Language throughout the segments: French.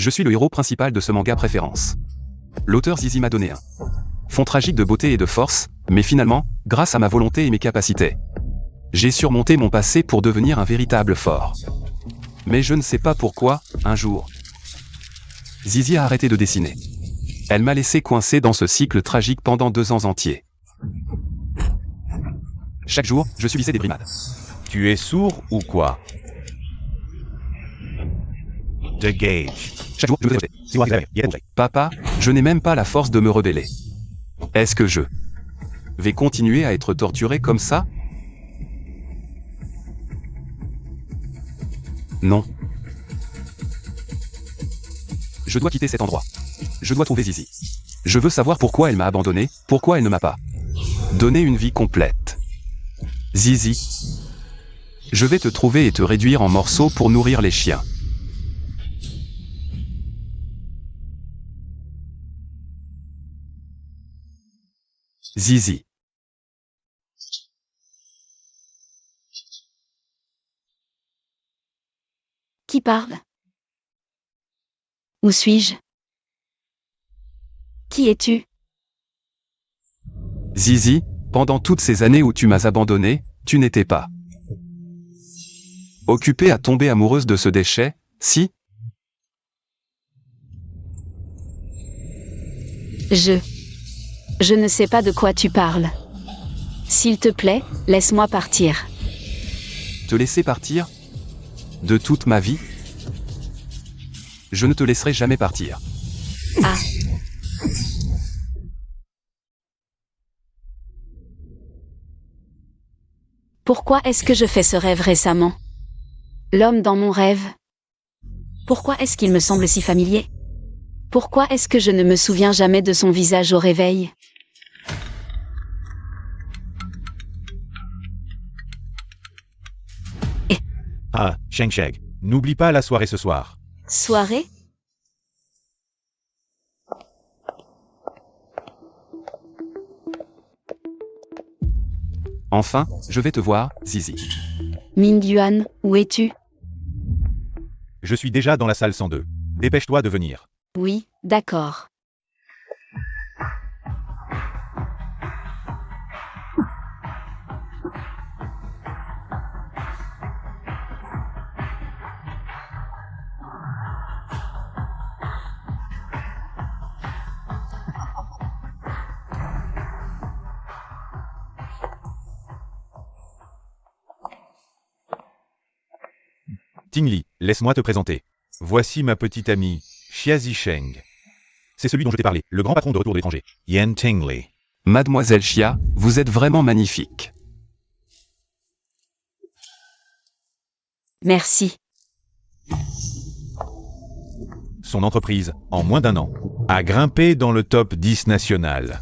Je suis le héros principal de ce manga préférence. L'auteur Zizi m'a donné un fond tragique de beauté et de force, mais finalement, grâce à ma volonté et mes capacités, j'ai surmonté mon passé pour devenir un véritable fort. Mais je ne sais pas pourquoi, un jour, Zizi a arrêté de dessiner. Elle m'a laissé coincé dans ce cycle tragique pendant 2 ans entiers. Chaque jour, je subissais des brimades. Tu es sourd ou quoi? The Gage. Chaque jour, je me faisais Papa, je n'ai même pas la force de me rebeller. Est-ce que je vais continuer à être torturé comme ça? Non. Je dois quitter cet endroit. Je dois trouver Zizi. Je veux savoir pourquoi elle m'a abandonné, pourquoi elle ne m'a pas donné une vie complète. Zizi, je vais te trouver et te réduire en morceaux pour nourrir les chiens. Zizi. Qui parle? Où suis-je? Qui es-tu? Zizi, pendant toutes ces années où tu m'as abandonné, tu n'étais pas occupée à tomber amoureuse de ce déchet, si? Je ne sais pas de quoi tu parles. S'il te plaît, laisse-moi partir. Te laisser partir? De toute ma vie? Je ne te laisserai jamais partir. Ah. Pourquoi est-ce que je fais ce rêve récemment? L'homme dans mon rêve. Pourquoi est-ce qu'il me semble si familier? Pourquoi est-ce que je ne me souviens jamais de son visage au réveil? Ah, Sheng-Sheng, n'oublie pas la soirée ce soir. Soirée? Enfin, je vais te voir, Zizi. Mingyuan, où es-tu? Je suis déjà dans la salle 102. Dépêche-toi de venir. Oui, d'accord. Tingli, laisse-moi te présenter. Voici ma petite amie, Xia Zisheng. C'est celui dont je t'ai parlé, le grand patron de retour de l'étranger, Yan Tingli. Mademoiselle Xia, vous êtes vraiment magnifique. Merci. Son entreprise, en moins d'1 an, a grimpé dans le top 10 national.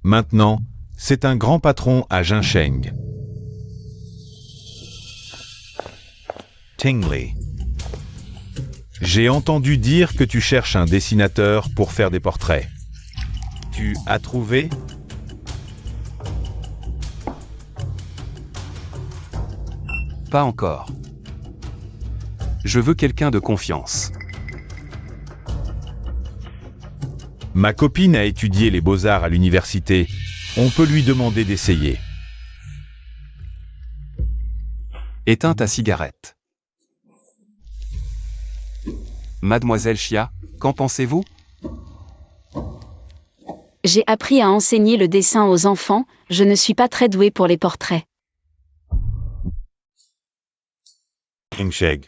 Maintenant, c'est un grand patron à Jincheng. Tingli. J'ai entendu dire que tu cherches un dessinateur pour faire des portraits. Tu as trouvé? Pas encore. Je veux quelqu'un de confiance. Ma copine a étudié les beaux-arts à l'université. On peut lui demander d'essayer. Éteins ta cigarette. Mademoiselle Xia, qu'en pensez-vous? J'ai appris à enseigner le dessin aux enfants, je ne suis pas très douée pour les portraits. Sheng.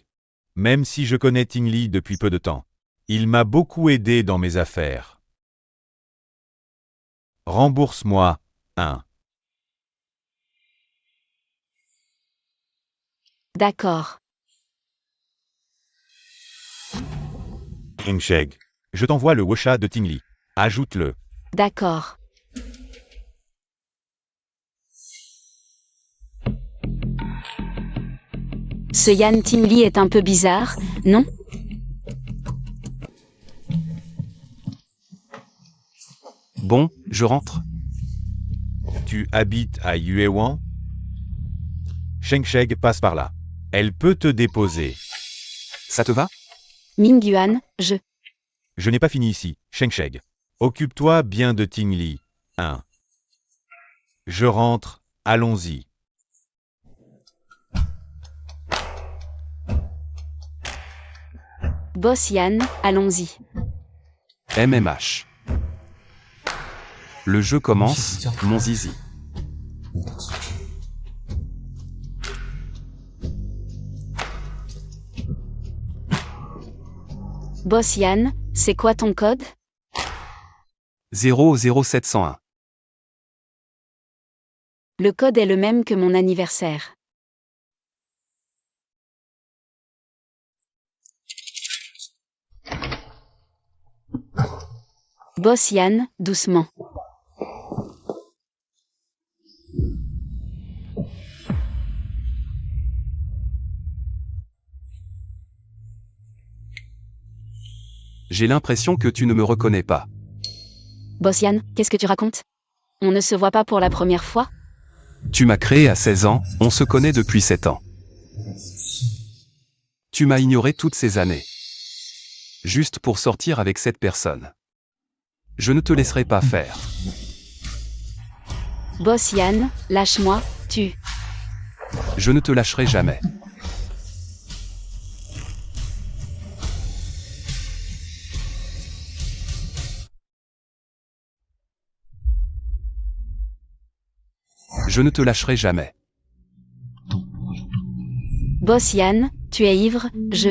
Même si je connais Tingli depuis peu de temps, il m'a beaucoup aidé dans mes affaires. Rembourse-moi, 1. D'accord. Sheng. Je t'envoie le Wosha de Tingli. Ajoute-le. D'accord. Ce Yan Tingli est un peu bizarre, non? Bon, je rentre. Tu habites à Yuewan? Sheng passe par là. Elle peut te déposer. Ça te va? Mingyuan, je... Je n'ai pas fini ici, Shengsheg. Occupe-toi bien de Tingli. 1. Je rentre, allons-y. Boss Yann, allons-y. MMH. Le jeu commence, mon zizi. Boss Yann, c'est quoi ton code? 00701. Le code est le même que mon anniversaire. Boss Yann, doucement. J'ai l'impression que tu ne me reconnais pas. Boss Yann, qu'est-ce que tu racontes? On ne se voit pas pour la première fois? Tu m'as créé à 16 ans, on se connaît depuis 7 ans. Tu m'as ignoré toutes ces années. Juste pour sortir avec cette personne. Je ne te laisserai pas faire. Boss Yann, lâche-moi, tu. Je ne te lâcherai jamais. Je ne te lâcherai jamais. Boss Yann, tu es ivre, je.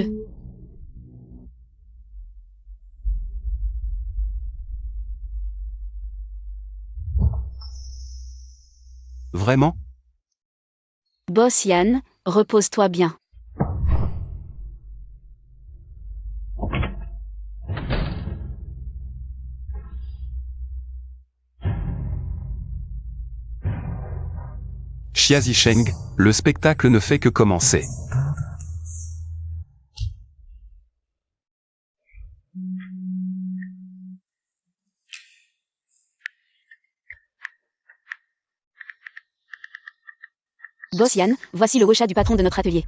Vraiment? Boss Yann, repose-toi bien. Xia Zisheng, le spectacle ne fait que commencer. Boss Yann, voici le WeChat du patron de notre atelier.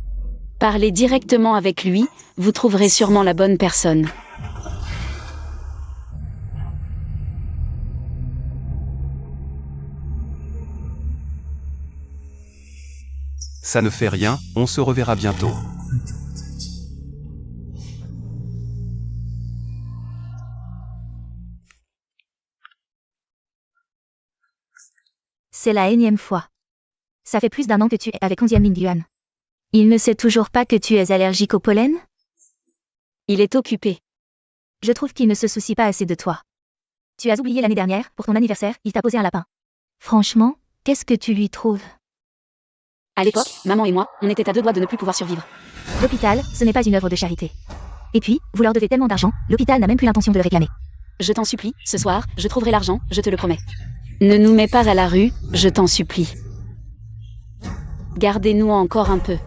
Parlez directement avec lui, vous trouverez sûrement la bonne personne. Ça ne fait rien, on se reverra bientôt. C'est la énième fois. Ça fait plus d'un an que tu es avec 11e Mingyuan. Il ne sait toujours pas que tu es allergique au pollen? Il est occupé. Je trouve qu'il ne se soucie pas assez de toi. Tu as oublié l'année dernière, pour ton anniversaire, il t'a posé un lapin. Franchement, qu'est-ce que tu lui trouves? À l'époque, maman et moi, on était à 2 doigts de ne plus pouvoir survivre. L'hôpital, ce n'est pas une œuvre de charité. Et puis, vous leur devez tellement d'argent, l'hôpital n'a même plus l'intention de le réclamer. Je t'en supplie, ce soir, je trouverai l'argent, je te le promets. Ne nous mets pas à la rue, je t'en supplie. Gardez-nous encore un peu.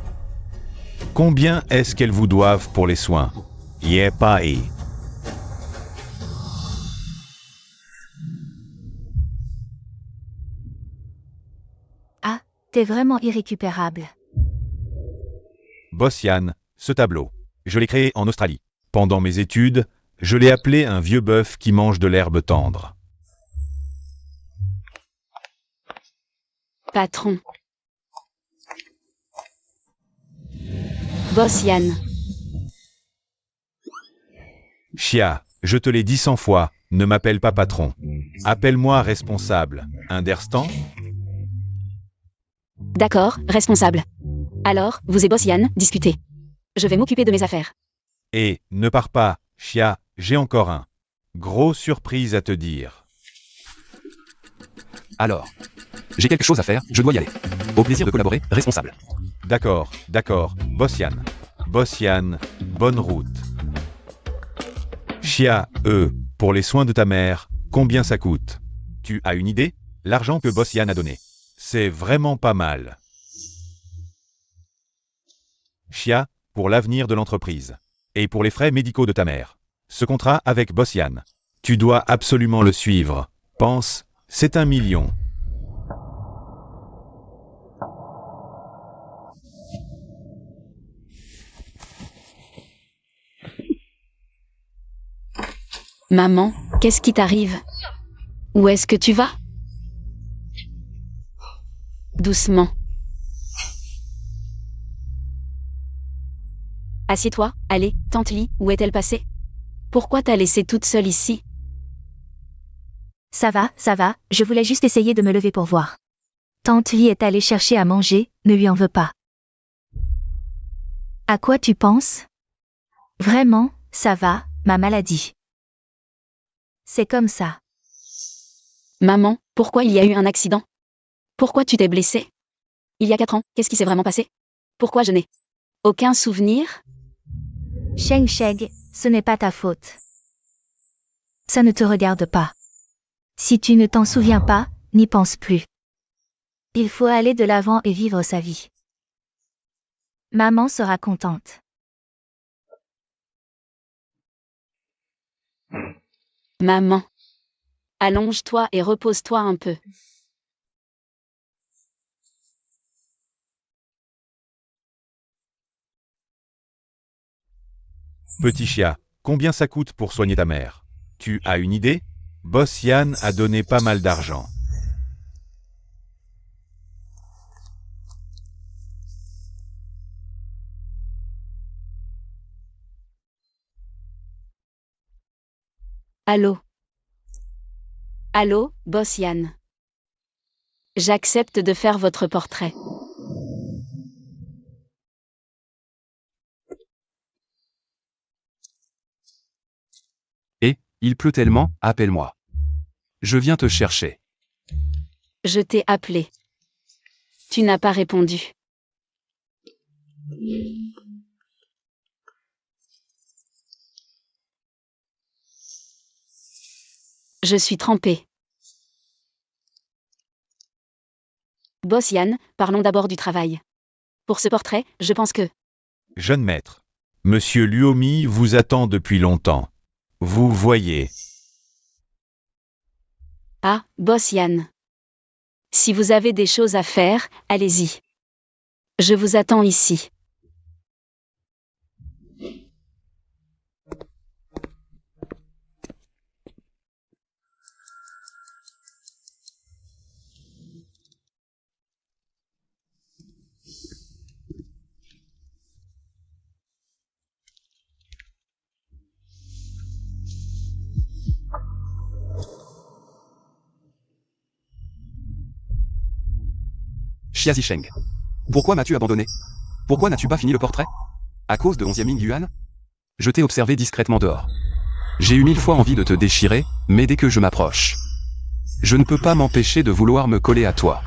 Combien est-ce qu'elles vous doivent pour les soins? Yepai. Ah, t'es vraiment irrécupérable. Boss Yann, ce tableau. Je l'ai créé en Australie. Pendant mes études, je l'ai appelé un vieux bœuf qui mange de l'herbe tendre. Patron. Boss Yann. Chia, je te l'ai dit 100 fois, ne m'appelle pas patron. Appelle-moi responsable. Understand? D'accord, responsable. Alors, vous et Boss Yann, discutez. Je vais m'occuper de mes affaires. Et, ne pars pas, Chia, j'ai encore un. Grosse surprise à te dire. Alors. J'ai quelque chose à faire, je dois y aller. Au plaisir de collaborer, responsable. D'accord, Boss Yann. Boss Yann, bonne route. Chia, pour les soins de ta mère, combien ça coûte? Tu as une idée? L'argent que Boss Yann a donné. C'est vraiment pas mal. Chia, pour l'avenir de l'entreprise. Et pour les frais médicaux de ta mère. Ce contrat avec Boss Yann. Tu dois absolument le suivre. Pense, c'est 1 million. Maman, qu'est-ce qui t'arrive? Où est-ce que tu vas? Doucement. Assieds-toi, allez, tante Lee, où est-elle passée? Pourquoi t'as laissée toute seule ici? Ça va, je voulais juste essayer de me lever pour voir. Tante Lee est allée chercher à manger, ne lui en veux pas. À quoi tu penses? Vraiment, ça va, ma maladie. C'est comme ça. Maman, pourquoi il y a eu un accident? Pourquoi tu t'es blessée? Il y a 4 ans, qu'est-ce qui s'est vraiment passé? Pourquoi je n'ai aucun souvenir? Sheng Sheng, ce n'est pas ta faute. Ça ne te regarde pas. Si tu ne t'en souviens pas, n'y pense plus. Il faut aller de l'avant et vivre sa vie. Maman sera contente. Maman. Allonge-toi et repose-toi un peu. Petit Chia, combien ça coûte pour soigner ta mère? Tu as une idée? Boss Yann a donné pas mal d'argent. Allô? Allô, boss Yann. J'accepte de faire votre portrait. Et, il pleut tellement, appelle-moi. Je viens te chercher. Je t'ai appelé. Tu n'as pas répondu. Je suis trempée. Boss Yann, parlons d'abord du travail. Pour ce portrait, je pense que... Jeune maître. Monsieur Luomi vous attend depuis longtemps. Vous voyez. Ah, boss Yann. Si vous avez des choses à faire, allez-y. Je vous attends ici. Xia Zisheng. Pourquoi m'as-tu abandonné? Pourquoi n'as-tu pas fini le portrait? À cause de 11e Ming Yuan? Je t'ai observé discrètement dehors. J'ai eu 1000 fois envie de te déchirer, mais dès que je m'approche, je ne peux pas m'empêcher de vouloir me coller à toi.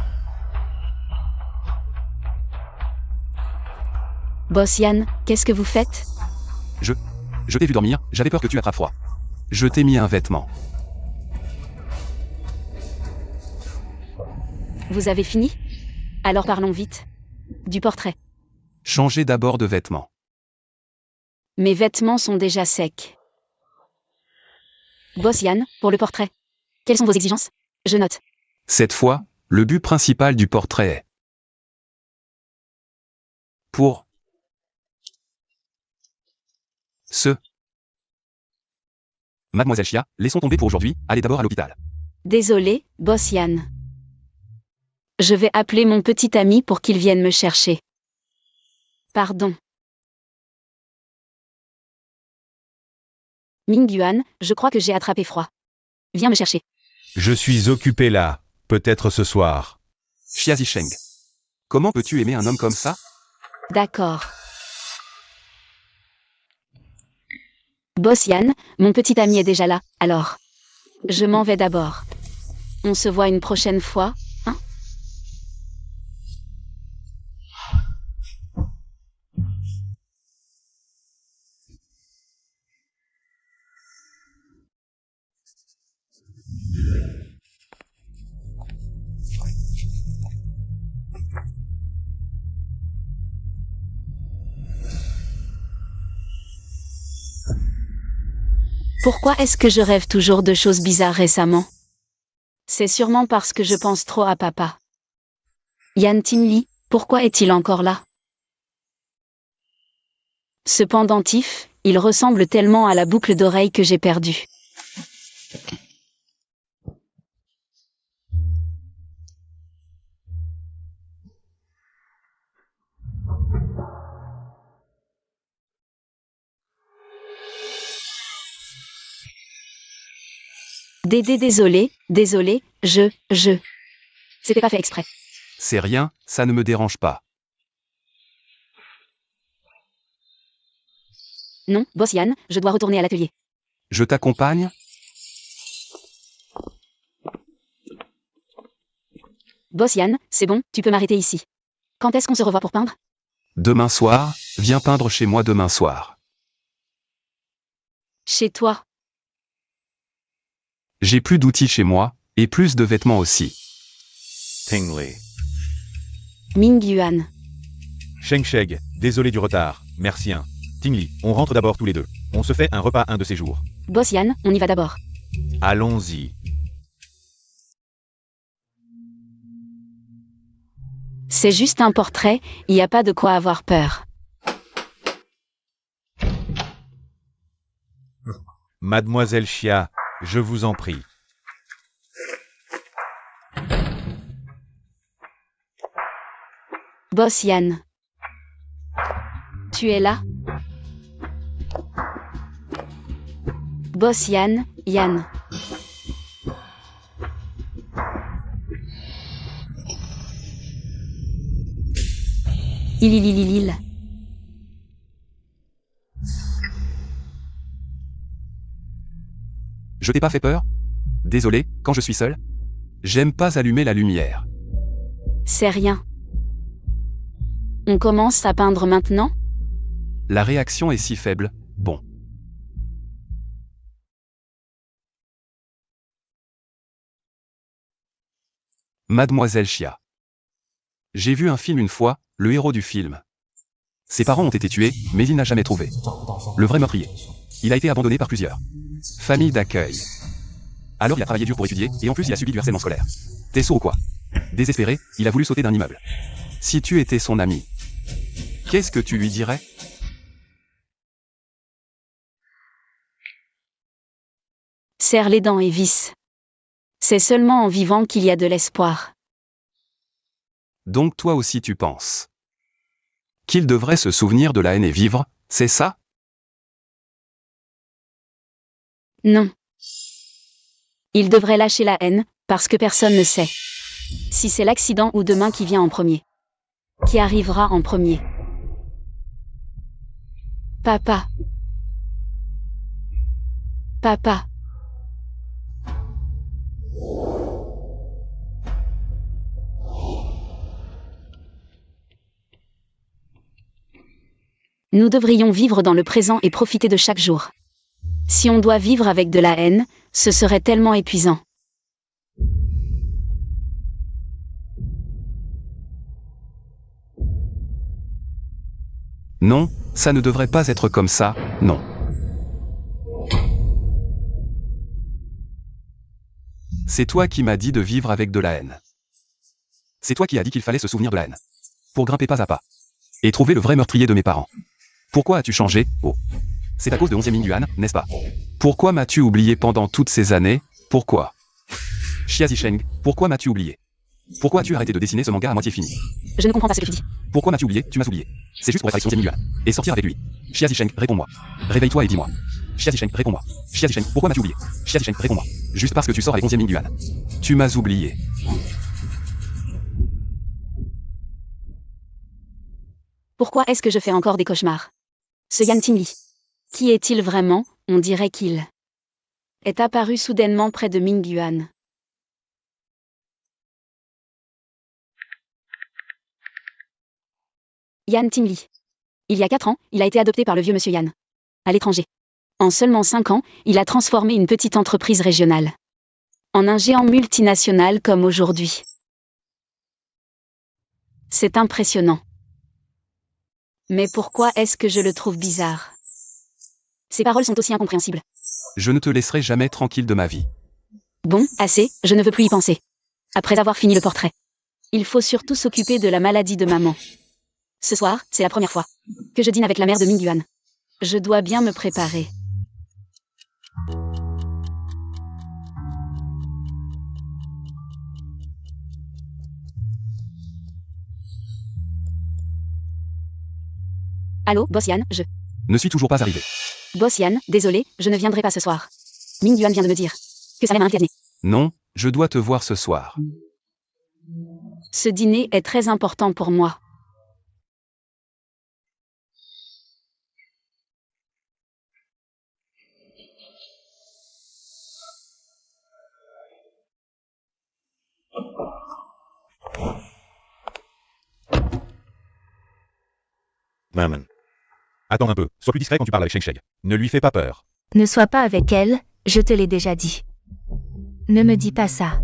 Boss Yann, qu'est-ce que vous faites? Je t'ai vu dormir, j'avais peur que tu attrapes froid. Je t'ai mis un vêtement. Vous avez fini? Alors parlons vite. Du portrait. Changez d'abord de vêtements. Mes vêtements sont déjà secs. Boss Yann, pour le portrait. Quelles sont vos exigences? Je note. Cette fois, le but principal du portrait est... Pour... Mademoiselle Chia, laissons tomber pour aujourd'hui, allez d'abord à l'hôpital. Désolé, boss Yann. Je vais appeler mon petit ami pour qu'il vienne me chercher. Pardon. Ming Yuan, je crois que j'ai attrapé froid. Viens me chercher. Je suis occupé là, peut-être ce soir. Xia Zisheng. Comment peux-tu aimer un homme comme ça? D'accord. Boss Yann, mon petit ami est déjà là, alors. Je m'en vais d'abord. On se voit une prochaine fois, hein? Pourquoi est-ce que je rêve toujours de choses bizarres récemment? C'est sûrement parce que je pense trop à papa. Yan Tinli, pourquoi est-il encore là? Ce pendentif, il ressemble tellement à la boucle d'oreille que j'ai perdue. Désolé, C'était pas fait exprès. C'est rien, ça ne me dérange pas. Non, boss Yann, je dois retourner à l'atelier. Je t'accompagne? Boss Yann, c'est bon, tu peux m'arrêter ici. Quand est-ce qu'on se revoit pour peindre? Demain soir, viens peindre chez moi demain soir. Chez toi. J'ai plus d'outils chez moi, et plus de vêtements aussi. Tingli. Ming Yuan. Sheng Sheg, désolé du retard. Merci hein. Tingli, on rentre d'abord tous les deux. On se fait un repas un de ces jours. Boss Yann, on y va d'abord. Allons-y. C'est juste un portrait, il n'y a pas de quoi avoir peur. Mademoiselle Chia, je vous en prie. Boss Yann. Tu es là? Boss Yann, Yann. Il. Je t'ai pas fait peur? Désolé, quand je suis seul? J'aime pas allumer la lumière. C'est rien. On commence à peindre maintenant? La réaction est si faible, bon. Mademoiselle Chia. J'ai vu un film une fois, le héros du film. Ses parents ont été tués, mais il n'a jamais trouvé le vrai meurtrier. Il a été abandonné par plusieurs familles d'accueil. Alors il a travaillé dur pour étudier, et en plus il a subi du harcèlement scolaire. T'es sourd ou quoi? Désespéré, il a voulu sauter d'un immeuble. Si tu étais son ami, qu'est-ce que tu lui dirais? Serre les dents et visse. C'est seulement en vivant qu'il y a de l'espoir. Donc toi aussi tu penses qu'il devrait se souvenir de la haine et vivre, c'est ça? Non. Il devrait lâcher la haine, parce que personne ne sait si c'est l'accident ou demain qui vient en premier. Qui arrivera en premier. Papa. Papa. Nous devrions vivre dans le présent et profiter de chaque jour. Si on doit vivre avec de la haine, ce serait tellement épuisant. Non, ça ne devrait pas être comme ça, non. C'est toi qui m'as dit de vivre avec de la haine. C'est toi qui as dit qu'il fallait se souvenir de la haine. Pour grimper pas à pas. Et trouver le vrai meurtrier de mes parents. Pourquoi as-tu changé? Oh. C'est à cause de 11e Ming Yuan, n'est-ce pas? Pourquoi m'as-tu oublié pendant toutes ces années? Pourquoi? Xia Zisheng, pourquoi m'as-tu oublié? Pourquoi as-tu arrêté de dessiner ce manga à moitié fini? Je ne comprends pas ce que tu dis. Pourquoi m'as-tu oublié? Tu m'as oublié. C'est juste pour être avec 11e Ming Yuan. Et sortir avec lui. Xia Zisheng, réponds-moi. Réveille-toi et dis-moi. Xia Zisheng, réponds-moi. Xia Zisheng, pourquoi m'as-tu oublié? Xia Zisheng, réponds-moi. Juste parce que tu sors avec 11e Ming Yuan. Tu m'as oublié. Pourquoi est-ce que je fais encore des cauchemars? Ce Yan Tingli. Qui est-il vraiment? On dirait qu'il est apparu soudainement près de Ming Yuan. Yan Tingli. Il y a 4 ans, il a été adopté par le vieux monsieur Yan. À l'étranger. En seulement 5 ans, il a transformé une petite entreprise régionale en un géant multinational comme aujourd'hui. C'est impressionnant. Mais pourquoi est-ce que je le trouve bizarre? Ces paroles sont aussi incompréhensibles. Je ne te laisserai jamais tranquille de ma vie. Bon, assez, je ne veux plus y penser. Après avoir fini le portrait. Il faut surtout s'occuper de la maladie de maman. Ce soir, c'est la première fois que je dîne avec la mère de Ming Yuan. Je dois bien me préparer. Allô, Boss Yan, Ne suis toujours pas arrivé. Boss Yan, désolé, je ne viendrai pas ce soir. Ming Yuan vient de me dire que Salem a invité à dîner. Non, je dois te voir ce soir. Ce dîner est très important pour moi. Maman. Attends un peu, sois plus discret quand tu parles avec Sheng Sheng. Ne lui fais pas peur. Ne sois pas avec elle, je te l'ai déjà dit. Ne me dis pas ça.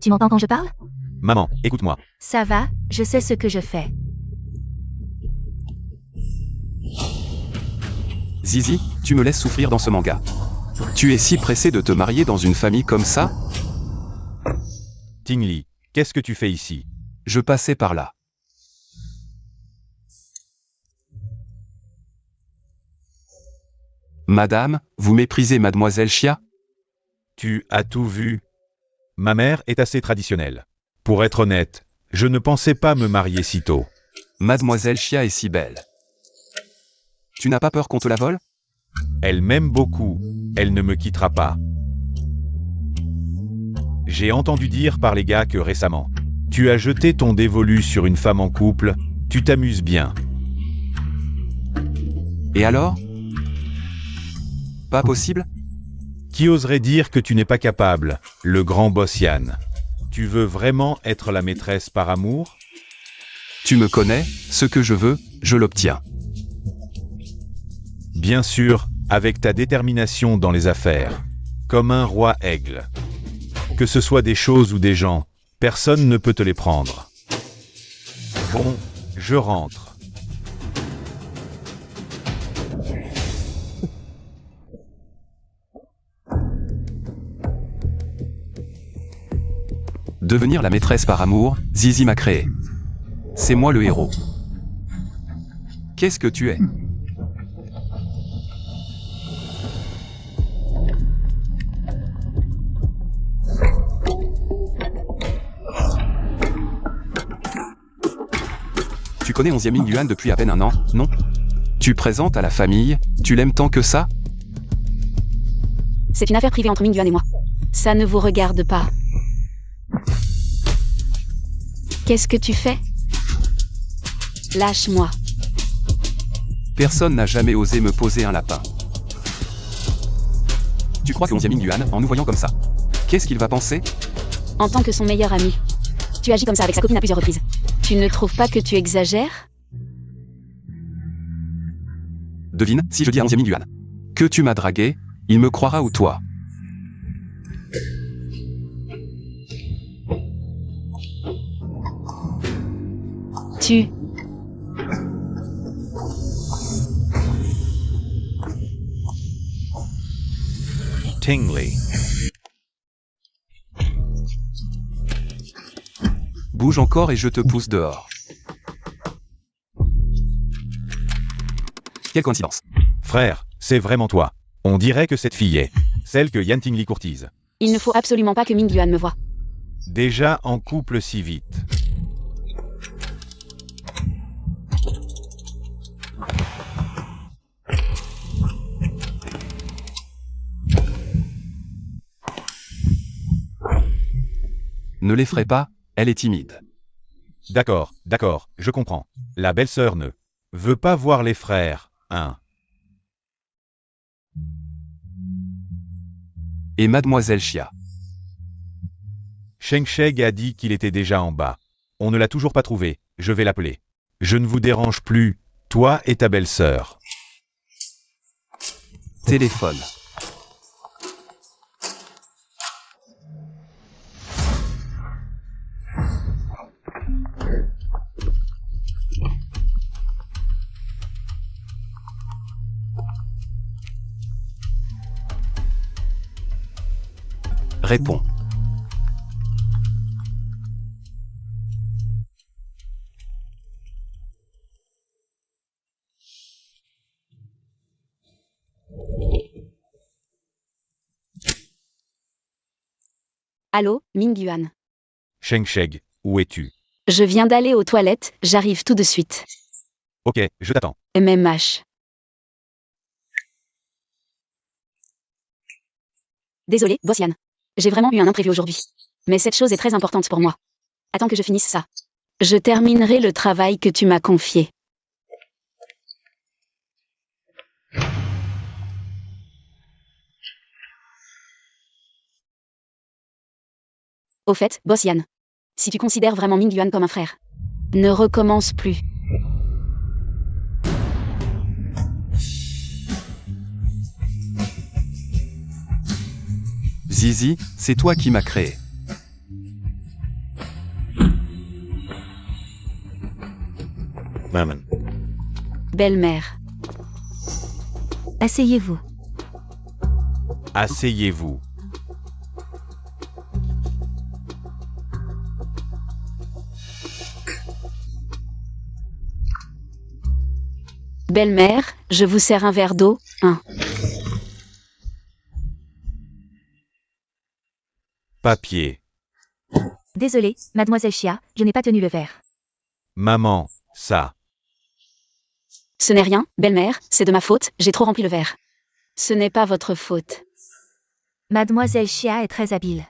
Tu m'entends quand je parle? Maman, écoute-moi. Ça va, je sais ce que je fais. Zizi, tu me laisses souffrir dans ce manga. Tu es si pressé de te marier dans une famille comme ça? Ting Li, qu'est-ce que tu fais ici? Je passais par là. Madame, vous méprisez Mademoiselle Xia? Tu as tout vu. Ma mère est assez traditionnelle. Pour être honnête, je ne pensais pas me marier si tôt. Mademoiselle Xia est si belle. Tu n'as pas peur qu'on te la vole? Elle m'aime beaucoup, elle ne me quittera pas. J'ai entendu dire par les gars que récemment, tu as jeté ton dévolu sur une femme en couple, tu t'amuses bien. Et alors? Pas possible? Qui oserait dire que tu n'es pas capable, le grand boss Yan? Tu veux vraiment être la maîtresse par amour? Tu me connais, ce que je veux, je l'obtiens. Bien sûr, avec ta détermination dans les affaires. Comme un roi aigle. Que ce soit des choses ou des gens, personne ne peut te les prendre. Bon, je rentre. Devenir la maîtresse par amour, Zizi m'a créé. C'est moi le héros. Qu'est-ce que tu es? Tu connais 11e Ming Yuan depuis à peine un an, non? Tu présentes à la famille, tu l'aimes tant que ça? C'est une affaire privée entre Ming Yuan et moi. Ça ne vous regarde pas. Qu'est-ce que tu fais? Lâche-moi. Personne n'a jamais osé me poser un lapin. Tu crois que 11e Ming Yuan, en nous voyant comme ça, qu'est-ce qu'il va penser? En tant que son meilleur ami, tu agis comme ça avec sa copine à plusieurs reprises. Tu ne trouves pas que tu exagères? Devine, si je dis à 11e Ming Yuan que tu m'as dragué, il me croira ou toi? Tu... Ting Li. Bouge encore et je te pousse dehors. Quelle coïncidence. Frère, c'est vraiment toi. On dirait que cette fille est celle que Yan Ting Li courtise. Il ne faut absolument pas que Ming Yuan me voie. Déjà en couple si vite. Ne l'effraie pas, elle est timide. D'accord, je comprends. La belle-sœur ne veut pas voir les frères, hein. Et Mademoiselle Xia? Sheng Sheng a dit qu'il était déjà en bas. On ne l'a toujours pas trouvé, je vais l'appeler. Je ne vous dérange plus, toi et ta belle-sœur. Téléphone. Réponds. Allô, Ming Yuan. Sheng Sheng, où es-tu? Je viens d'aller aux toilettes, j'arrive tout de suite. Ok, je t'attends. MMH. Désolé, boss Yann. J'ai vraiment eu un imprévu aujourd'hui. Mais cette chose est très importante pour moi. Attends que je finisse ça. Je terminerai le travail que tu m'as confié. Au fait, boss Yann. Si tu considères vraiment Mingyuan comme un frère, ne recommence plus. Zizi, c'est toi qui m'as créé. Maman. Belle-mère. Asseyez-vous. Asseyez-vous. Belle-mère, je vous sers un verre d'eau, hein. Papier. Désolé, mademoiselle Chia, je n'ai pas tenu le verre. Maman, ça. Ce n'est rien, belle-mère, c'est de ma faute, j'ai trop rempli le verre. Ce n'est pas votre faute. Mademoiselle Chia est très habile.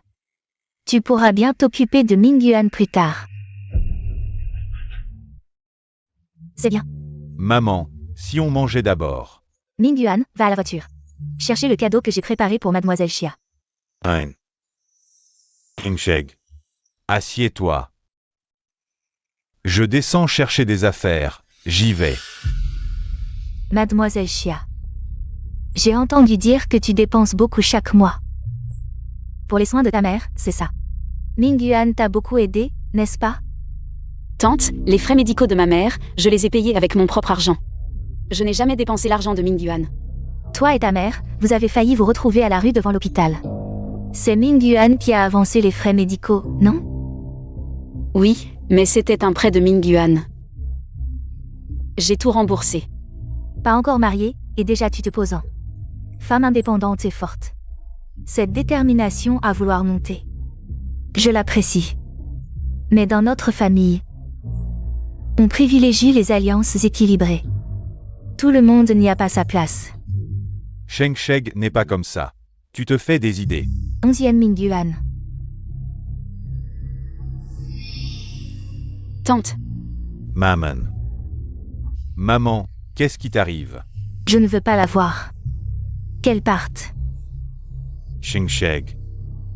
Tu pourras bien t'occuper de Mingyuan plus tard. C'est bien. Maman, si on mangeait d'abord. Mingyuan, va à la voiture. Cherchez le cadeau que j'ai préparé pour mademoiselle Chia. Hein. Ingsheg. Assieds-toi. Je descends chercher des affaires, j'y vais. Mademoiselle Chia. J'ai entendu dire que tu dépenses beaucoup chaque mois. Pour les soins de ta mère, c'est ça. Mingyuan t'a beaucoup aidé, n'est-ce pas? Tante, les frais médicaux de ma mère, je les ai payés avec mon propre argent. Je n'ai jamais dépensé l'argent de Mingyuan. Toi et ta mère, vous avez failli vous retrouver à la rue devant l'hôpital. C'est Mingyuan qui a avancé les frais médicaux, non? Oui, mais c'était un prêt de Mingyuan. J'ai tout remboursé. Pas encore mariée, et déjà tu te poses en femme indépendante et forte. Cette détermination à vouloir monter. Je l'apprécie. Mais dans notre famille, on privilégie les alliances équilibrées. Tout le monde n'y a pas sa place. Shengsheg n'est pas comme ça. Tu te fais des idées. 11e Mingyuan. Tante, Maman. Maman, qu'est-ce qui t'arrive? Je ne veux pas la voir. Qu'elle parte. Shengsheg.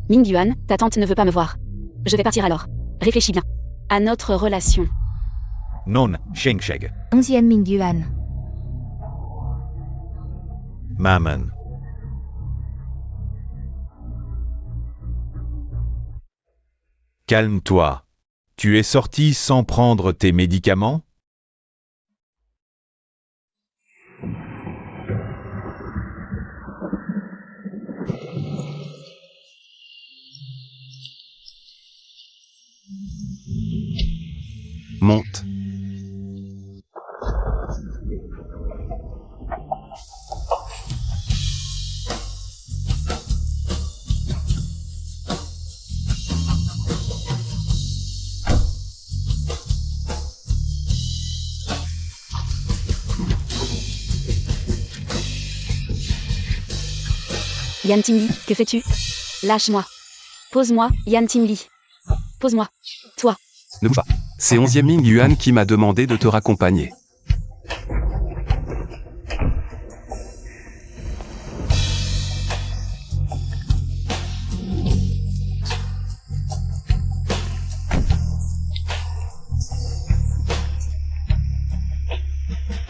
Mingyuan, ta tante ne veut pas me voir. Je vais partir alors. Réfléchis bien. À notre relation. Non, Shengsheg. 11e Mingyuan. Maman. Calme-toi. Tu es sorti sans prendre tes médicaments? Monte. Yan Timli, que fais-tu? Lâche-moi. Pose-moi, Yan Timli. Pose-moi. Toi. Ne bouge pas. C'est 11e Mingyuan qui m'a demandé de te raccompagner.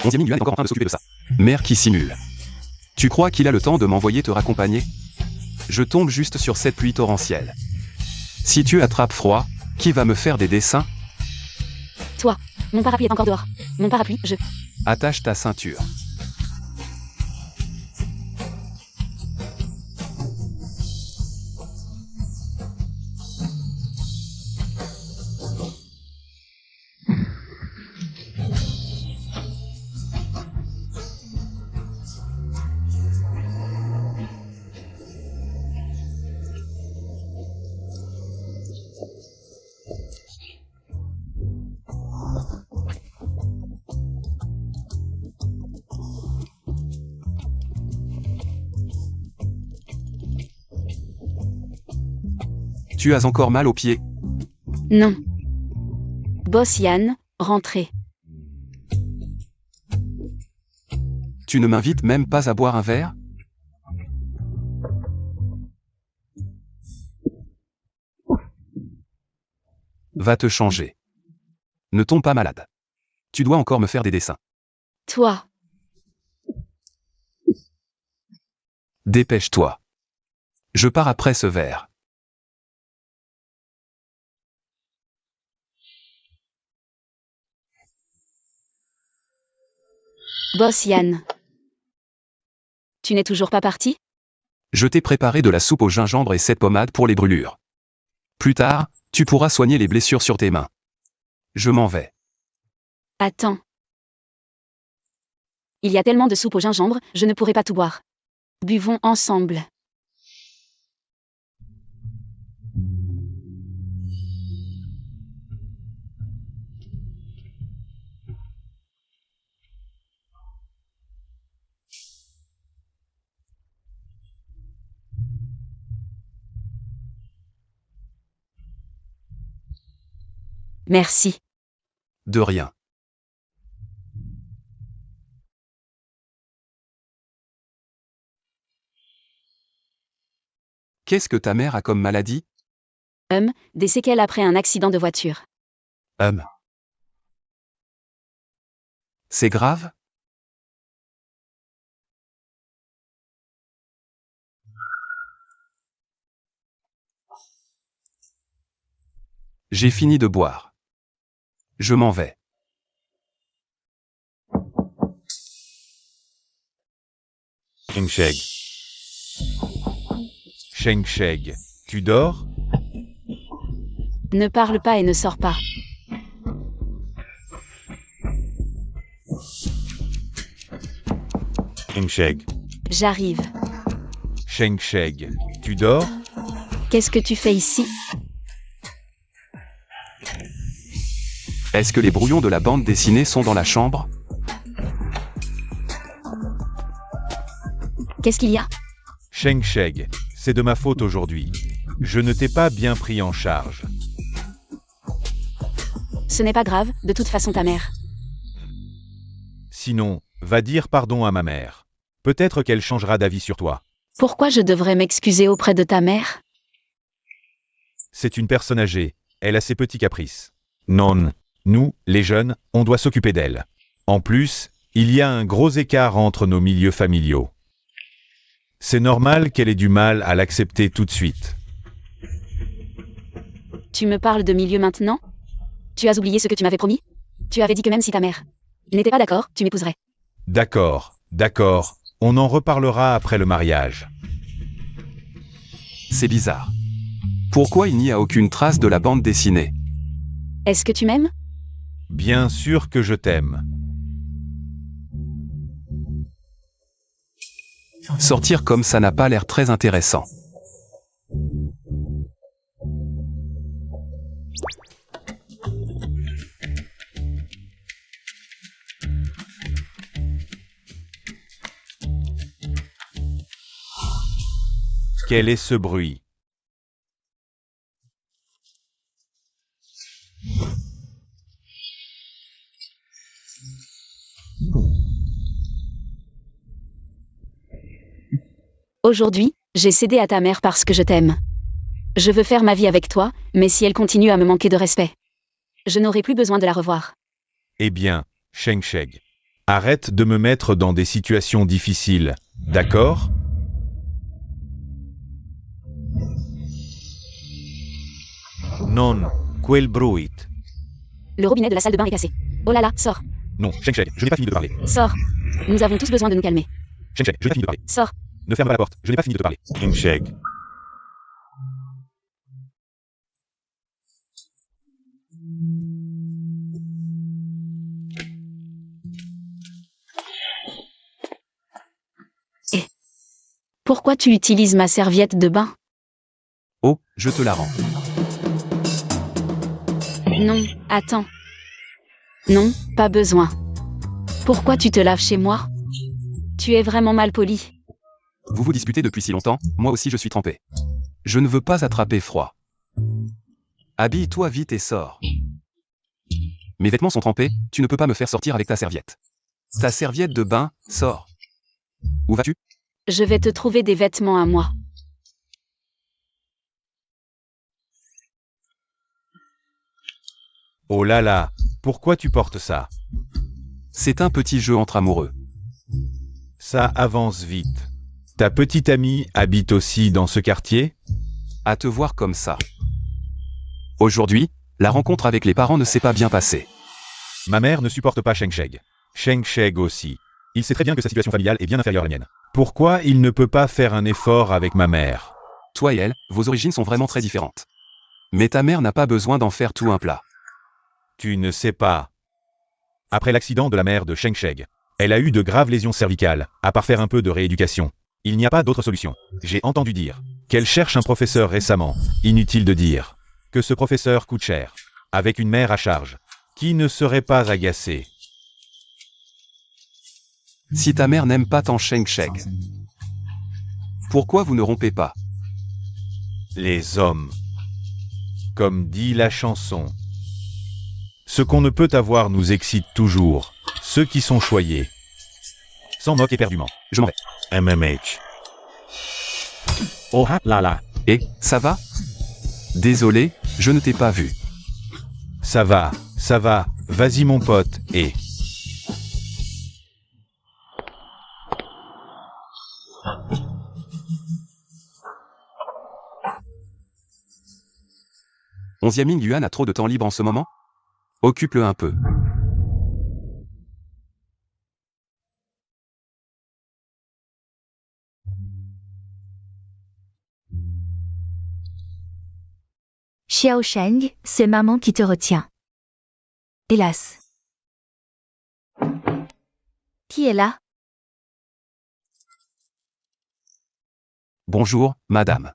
Onzième Mingyuan est encore en train de s'occuper de ça. Mère qui simule. Tu crois qu'il a le temps de m'envoyer te raccompagner? Je tombe juste sur cette pluie torrentielle. Si tu attrapes froid, qui va me faire des dessins? Toi. Mon parapluie est encore dehors. Mon parapluie, je... Attache ta ceinture. Tu as encore mal aux pieds? Non. Boss Yann, rentrez. Tu ne m'invites même pas à boire un verre? Va te changer. Ne tombe pas malade. Tu dois encore me faire des dessins. Toi. Dépêche-toi. Je pars après ce verre. Boss Yann. Tu n'es toujours pas parti? Je t'ai préparé de la soupe au gingembre et cette pommade pour les brûlures. Plus tard, tu pourras soigner les blessures sur tes mains. Je m'en vais. Attends. Il y a tellement de soupe au gingembre, je ne pourrai pas tout boire. Buvons ensemble. Merci. De rien. Qu'est-ce que ta mère a comme maladie? Des séquelles après un accident de voiture. C'est grave? J'ai fini de boire. Je m'en vais. Sheng-Sheg. Sheng-Sheg, tu dors? Ne parle pas et ne sors pas. Sheng-Sheg. J'arrive. Sheng-Sheg, tu dors? Qu'est-ce que tu fais ici? Est-ce que les brouillons de la bande dessinée sont dans la chambre? Qu'est-ce qu'il y a? Sheng-Sheg, c'est de ma faute aujourd'hui. Je ne t'ai pas bien pris en charge. Ce n'est pas grave, de toute façon ta mère. Sinon, va dire pardon à ma mère. Peut-être qu'elle changera d'avis sur toi. Pourquoi je devrais m'excuser auprès de ta mère? C'est une personne âgée, elle a ses petits caprices. Non, nous, les jeunes, on doit s'occuper d'elle. En plus, il y a un gros écart entre nos milieux familiaux. C'est normal qu'elle ait du mal à l'accepter tout de suite. Tu me parles de milieu maintenant? Tu as oublié ce que tu m'avais promis? Tu avais dit que même si ta mère n'était pas d'accord, tu m'épouserais. D'accord, d'accord, on en reparlera après le mariage. C'est bizarre. Pourquoi il n'y a aucune trace de la bande dessinée? Est-ce que tu m'aimes? Bien sûr que je t'aime. Sortir comme ça n'a pas l'air très intéressant. Quel est ce bruit? Aujourd'hui, j'ai cédé à ta mère parce que je t'aime. Je veux faire ma vie avec toi, mais si elle continue à me manquer de respect, je n'aurai plus besoin de la revoir. Eh bien, Sheng-Sheg, arrête de me mettre dans des situations difficiles, d'accord? Non, quel bruit. Le robinet de la salle de bain est cassé. Oh là là, sors. Non, Sheng-Sheg, je n'ai pas fini de te parler. Sors. Nous avons tous besoin de nous calmer. Sheng-Sheg, je n'ai pas fini de te parler. Sors. Ne ferme pas la porte, je n'ai pas fini de te parler. Sheng-Sheg. Pourquoi tu utilises ma serviette de bain? Oh, je te la rends. Non, attends. Non, pas besoin. Pourquoi tu te laves chez moi? Tu es vraiment mal poli. Vous vous disputez depuis si longtemps, moi aussi je suis trempé. Je ne veux pas attraper froid. Habille-toi vite et sors. Mes vêtements sont trempés, tu ne peux pas me faire sortir avec ta serviette. Ta serviette de bain, sors. Où vas-tu? Je vais te trouver des vêtements à moi. Oh là là, pourquoi tu portes ça? C'est un petit jeu entre amoureux. Ça avance vite. Ta petite amie habite aussi dans ce quartier? À te voir comme ça. Aujourd'hui, la rencontre avec les parents ne s'est pas bien passée. Ma mère ne supporte pas Sheng Sheng. Sheng Sheng aussi. Il sait très bien que sa situation familiale est bien inférieure à la mienne. Pourquoi il ne peut pas faire un effort avec ma mère? Toi et elle, vos origines sont vraiment très différentes. Mais ta mère n'a pas besoin d'en faire tout un plat. Tu ne sais pas. Après l'accident de la mère de Sheng Sheng, elle a eu de graves lésions cervicales, à part faire un peu de rééducation. Il n'y a pas d'autre solution. J'ai entendu dire qu'elle cherche un professeur récemment. Inutile de dire que ce professeur coûte cher. Avec une mère à charge. Qui ne serait pas agacé? Si ta mère n'aime pas tant Sheng Sheng, pourquoi vous ne rompez pas? Les hommes. Comme dit la chanson. Ce qu'on ne peut avoir nous excite toujours. Ceux qui sont choyés s'en moquent éperdument. Je m'en vais. MMH. Oh là là. Et, ça va? Désolé, je ne t'ai pas vu. Ça va, vas-y mon pote, et... Onzième Ming Yuan a trop de temps libre en ce moment? Occupe-le un peu. Xiao Sheng, c'est maman qui te retient. Hélas. Qui est là? Bonjour, madame.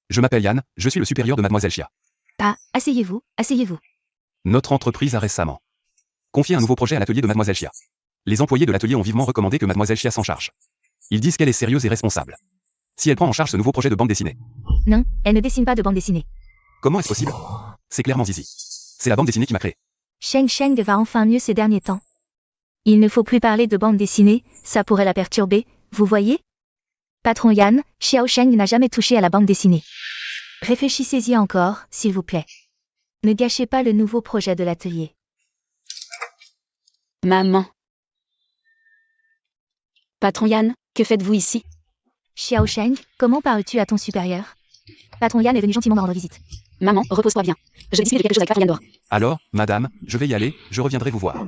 Je m'appelle Yann, je suis le supérieur de mademoiselle Xia. Ah, asseyez-vous, asseyez-vous. Notre entreprise a récemment confié un nouveau projet à l'atelier de mademoiselle Xia. Les employés de l'atelier ont vivement recommandé que mademoiselle Xia s'en charge. Ils disent qu'elle est sérieuse et responsable. Si elle prend en charge ce nouveau projet de bande dessinée. Non, elle ne dessine pas de bande dessinée. Comment est-ce possible? C'est clairement Zizi. C'est la bande dessinée qui m'a créé. Sheng Sheng va enfin mieux ces derniers temps. Il ne faut plus parler de bande dessinée, ça pourrait la perturber, vous voyez? Patron Yann, Xiao Sheng n'a jamais touché à la bande dessinée. Réfléchissez-y encore, s'il vous plaît. Ne gâchez pas le nouveau projet de l'atelier. Maman. Patron Yann, que faites-vous ici? Xiao Sheng, comment parles-tu à ton supérieur? Patron Yann est venu gentiment me rendre visite. Maman, repose-toi bien. Je discute de quelque chose avec Patron Yann dehors. Alors, madame, je vais y aller, je reviendrai vous voir.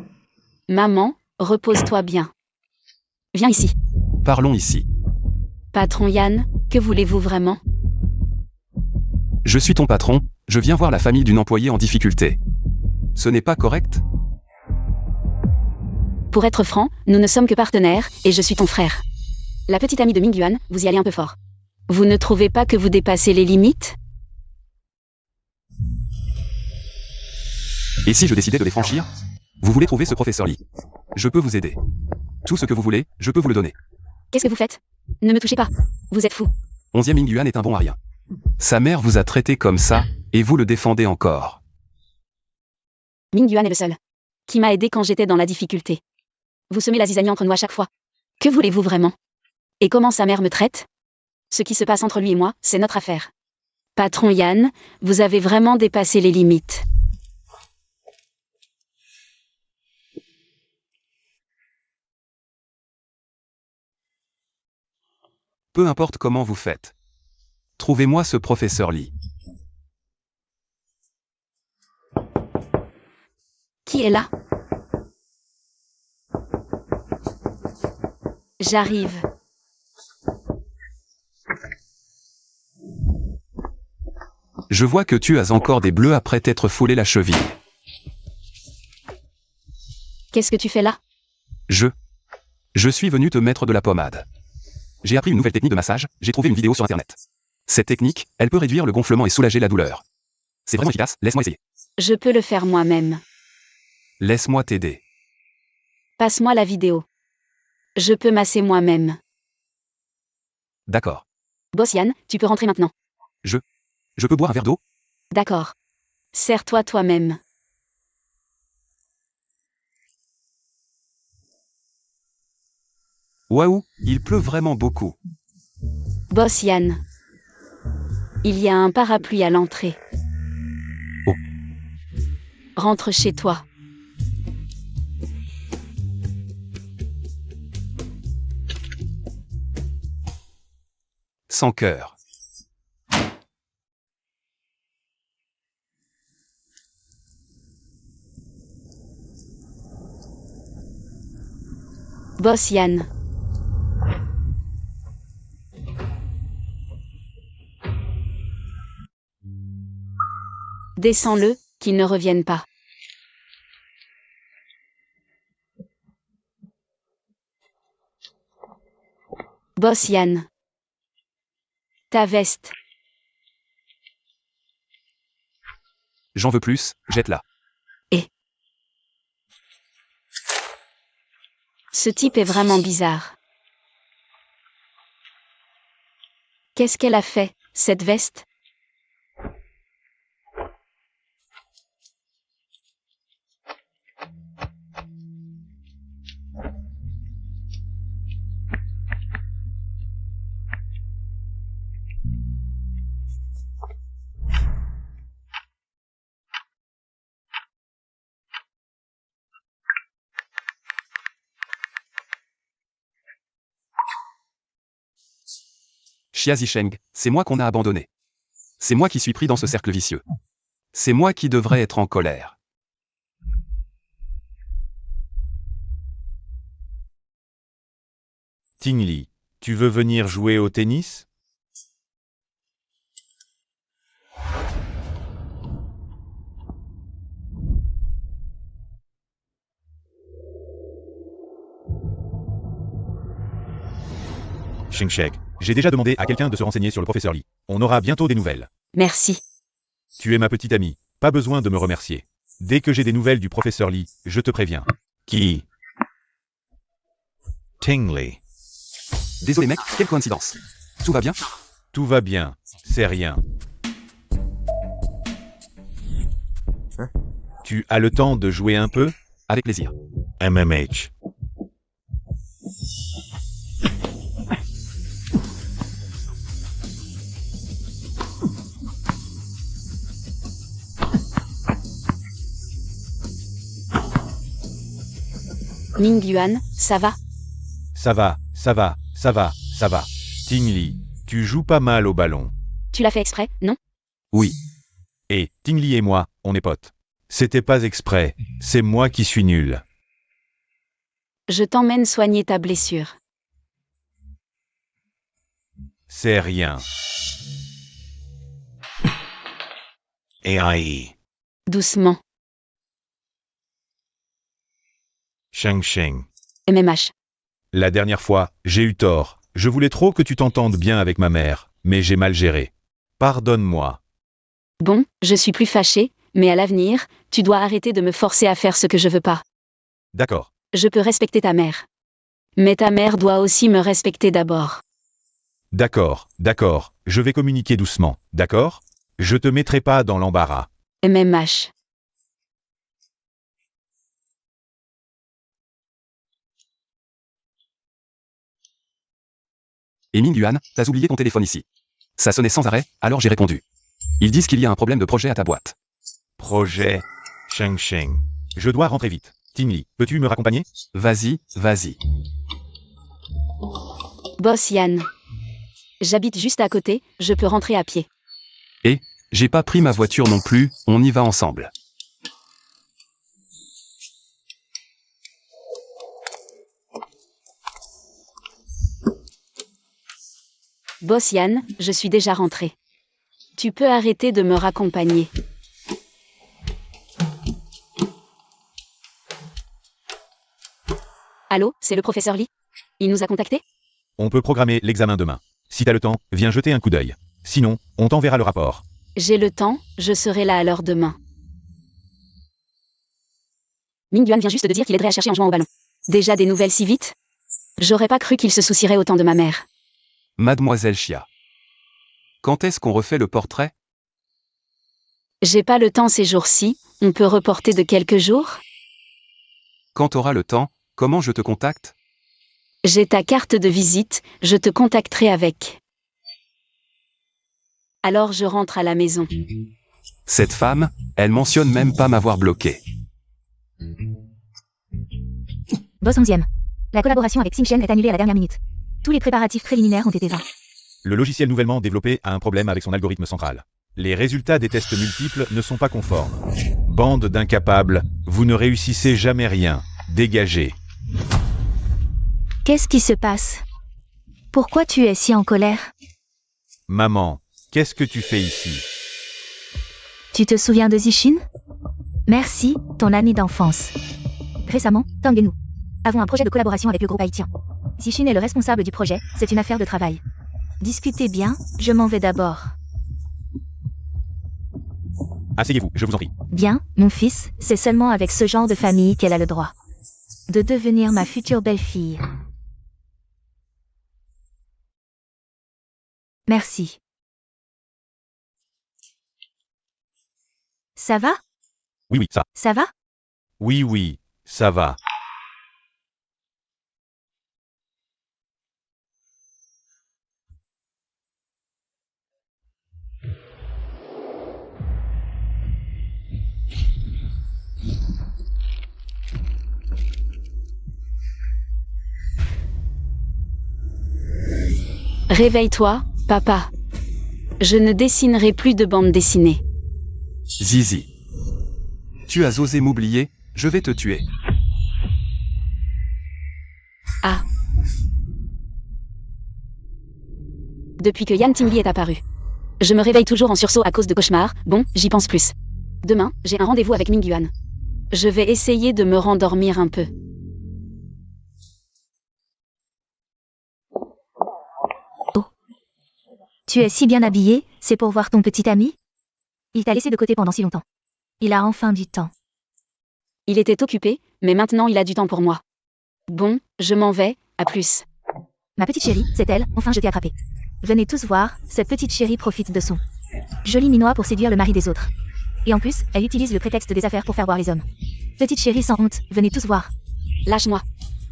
Maman, repose-toi bien. Viens ici. Parlons ici. Patron Yann, que voulez-vous vraiment? Je suis ton patron, je viens voir la famille d'une employée en difficulté. Ce n'est pas correct? Pour être franc, nous ne sommes que partenaires, et je suis ton frère. La petite amie de Ming Yuan, vous y allez un peu fort. Vous ne trouvez pas que vous dépassez les limites? Et si je décidais de les franchir? Vous voulez trouver ce professeur Lee? Je peux vous aider. Tout ce que vous voulez, je peux vous le donner. Qu'est-ce que vous faites? Ne me touchez pas. Vous êtes fou. 11e Ming Yuan est un bon à rien. Sa mère vous a traité comme ça, et vous le défendez encore. Ming Yuan est le seul qui m'a aidé quand j'étais dans la difficulté. Vous semez la zizanie entre nous à chaque fois. Que voulez-vous vraiment? Et comment sa mère me traite? Ce qui se passe entre lui et moi, c'est notre affaire. Patron Yann, vous avez vraiment dépassé les limites. Peu importe comment vous faites. Trouvez-moi ce professeur Lee. Qui est là? J'arrive. Je vois que tu as encore des bleus après t'être foulé la cheville. Qu'est-ce que tu fais là? Je suis venu te mettre de la pommade. J'ai appris une nouvelle technique de massage, j'ai trouvé une vidéo sur internet. Cette technique, elle peut réduire le gonflement et soulager la douleur. C'est vraiment efficace, laisse-moi essayer. Je peux le faire moi-même. Laisse-moi t'aider. Passe-moi la vidéo. Je peux masser moi-même. D'accord. Boss Yann, tu peux rentrer maintenant. Je peux boire un verre d'eau? D'accord. Serre-toi toi-même. Waouh, il pleut vraiment beaucoup. Boss Yann. Il y a un parapluie à l'entrée. Oh. Rentre chez toi. Sans cœur. Boss Yann. Descends-le, qu'il ne revienne pas. Boss Yann. Ta veste. J'en veux plus, jette-la. Ce type est vraiment bizarre. Qu'est-ce qu'elle a fait, cette veste? Xia Zisheng, c'est moi qu'on a abandonné. C'est moi qui suis pris dans ce cercle vicieux. C'est moi qui devrais être en colère. Tingli, tu veux venir jouer au tennis? Shengshek, j'ai déjà demandé à quelqu'un de se renseigner sur le professeur Li. On aura bientôt des nouvelles. Merci. Tu es ma petite amie, pas besoin de me remercier. Dès que j'ai des nouvelles du professeur Li, je te préviens. Qui? Tingli. Désolé mec, quelle coïncidence. Tout va bien? Tout va bien, c'est rien. Tu as le temps de jouer un peu? Avec plaisir. MMH. Ning Yuan, ça va? Ça va, ça va, ça va, ça va. Tingli, tu joues pas mal au ballon. Tu l'as fait exprès, non? Oui. Et Tingli et moi, on est potes. C'était pas exprès, c'est moi qui suis nul. Je t'emmène soigner ta blessure. C'est rien. AI. Doucement. Sheng Sheng. MMH. La dernière fois, j'ai eu tort. Je voulais trop que tu t'entendes bien avec ma mère, mais j'ai mal géré. Pardonne-moi. Bon, je suis plus fâchée, mais à l'avenir, tu dois arrêter de me forcer à faire ce que je veux pas. D'accord. Je peux respecter ta mère. Mais ta mère doit aussi me respecter d'abord. D'accord, d'accord. Je vais communiquer doucement, d'accord? Je te mettrai pas dans l'embarras. MMH. Et Ming Yuan, t'as oublié ton téléphone ici. Ça sonnait sans arrêt, alors j'ai répondu. Ils disent qu'il y a un problème de projet à ta boîte. Projet. Sheng Sheng. Je dois rentrer vite. Tingli, peux-tu me raccompagner? Vas-y, vas-y. Boss Yann. J'habite juste à côté, je peux rentrer à pied. Et, j'ai pas pris ma voiture non plus, on y va ensemble. Boss Yann, je suis déjà rentré. Tu peux arrêter de me raccompagner. Allô, c'est le professeur Lee? Il nous a contactés? On peut programmer l'examen demain. Si t'as le temps, viens jeter un coup d'œil. Sinon, on t'enverra le rapport. J'ai le temps, je serai là à l'heure demain. Ming Yuan vient juste de dire qu'il aiderait à chercher en jouant au ballon. Déjà des nouvelles si vite? J'aurais pas cru qu'il se soucierait autant de ma mère. Mademoiselle Xia. Quand est-ce qu'on refait le portrait? J'ai pas le temps ces jours-ci, on peut reporter de quelques jours? Quand t'auras le temps, comment je te contacte? J'ai ta carte de visite, je te contacterai avec. Alors je rentre à la maison. Cette femme, elle mentionne même pas m'avoir bloqué. Boss 11e. La collaboration avec Xingchen est annulée à la dernière minute. Tous les préparatifs préliminaires ont été vains. Le logiciel nouvellement développé a un problème avec son algorithme central. Les résultats des tests multiples ne sont pas conformes. Bande d'incapables, vous ne réussissez jamais rien. Dégagez. Qu'est-ce qui se passe? Pourquoi tu es si en colère? Maman, qu'est-ce que tu fais ici? Tu te souviens de Zishin? Merci, ton ami d'enfance. Récemment, Tang et nous avons un projet de collaboration avec le groupe haïtien. Zishin est le responsable du projet, c'est une affaire de travail. Discutez bien, je m'en vais d'abord. Asseyez-vous, je vous en prie. Bien, mon fils, c'est seulement avec ce genre de famille qu'elle a le droit de devenir ma future belle-fille. Merci. Ça va? Oui, ça. Ça va? Oui, ça va. Réveille-toi, papa. Je ne dessinerai plus de bande dessinée. Zizi. Tu as osé m'oublier, je vais te tuer. Ah. Depuis que Yan Tingli est apparu. Je me réveille toujours en sursaut à cause de cauchemars, bon, j'y pense plus. Demain, j'ai un rendez-vous avec Ming Yuan. Je vais essayer de me rendormir un peu. Tu es si bien habillé, c'est pour voir ton petit ami? Il t'a laissé de côté pendant si longtemps. Il a enfin du temps. Il était occupé, mais maintenant il a du temps pour moi. Bon, je m'en vais, à plus. Ma petite chérie, c'est elle, enfin je t'ai attrapée. Venez tous voir, cette petite chérie profite de son joli minois pour séduire le mari des autres. Et en plus, elle utilise le prétexte des affaires pour faire boire les hommes. Petite chérie sans honte, venez tous voir. Lâche-moi.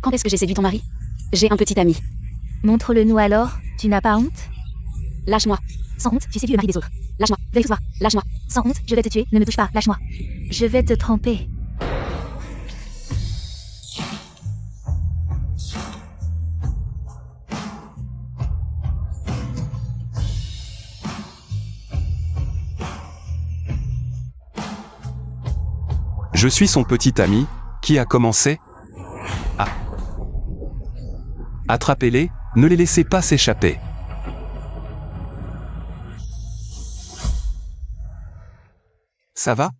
Quand est-ce que j'ai séduit ton mari? J'ai un petit ami. Montre-le-nous alors, tu n'as pas honte? Lâche-moi. Sans honte, tu séduis le mari des autres. Lâche-moi, venez tous voir, lâche-moi. Sans honte, je vais te tuer, ne me touche pas, lâche-moi. Je vais te tremper. Je suis son petit ami, qui a commencé? Ah. Attrapez-les, ne les laissez pas s'échapper. Ça va?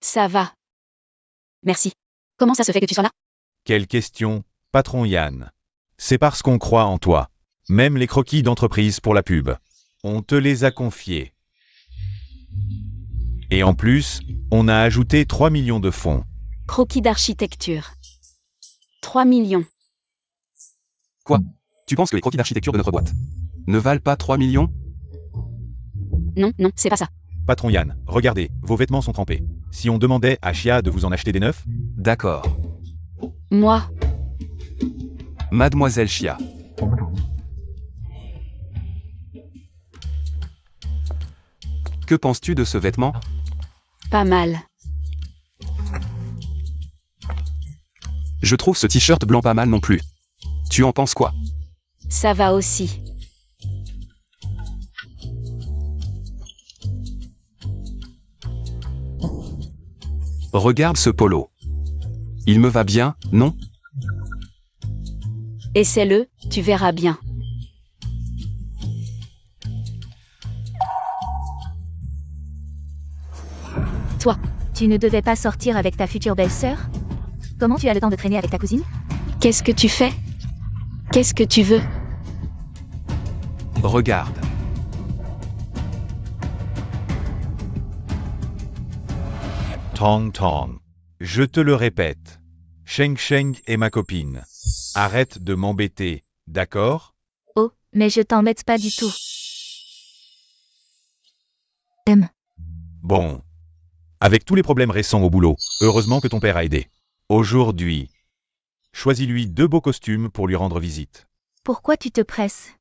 Ça va. Merci. Comment ça se fait que tu sois là? Quelle question, patron Yann. C'est parce qu'on croit en toi. Même les croquis d'entreprise pour la pub. On te les a confiés. Et en plus, on a ajouté 3 millions de fonds. Croquis d'architecture. 3 millions. Quoi? Tu penses que les croquis d'architecture de notre boîte ne valent pas 3 millions? Non, non, c'est pas ça. Patron Yann, regardez, vos vêtements sont trempés. Si on demandait à Chia de vous en acheter des neufs? D'accord. Moi, Mademoiselle Chia. Que penses-tu de ce vêtement? pas mal. Je trouve ce t-shirt blanc pas mal non plus. Tu en penses quoi? Ça va aussi. Regarde ce polo. Il me va bien, non? Essaie-le, tu verras bien. Toi, Tu ne devais pas sortir avec ta future belle-sœur? Comment tu as le temps de traîner avec ta cousine? qu'est-ce que tu fais? Qu'est-ce que tu veux? Regarde. Tong Tong. Je te le répète. Sheng Sheng est ma copine. Arrête de m'embêter, d'accord? Oh, mais je t'embête pas du tout. Bon. Avec tous les problèmes récents au boulot, heureusement que ton père a aidé. Aujourd'hui, choisis-lui 2 beaux costumes pour lui rendre visite. Pourquoi tu te presses?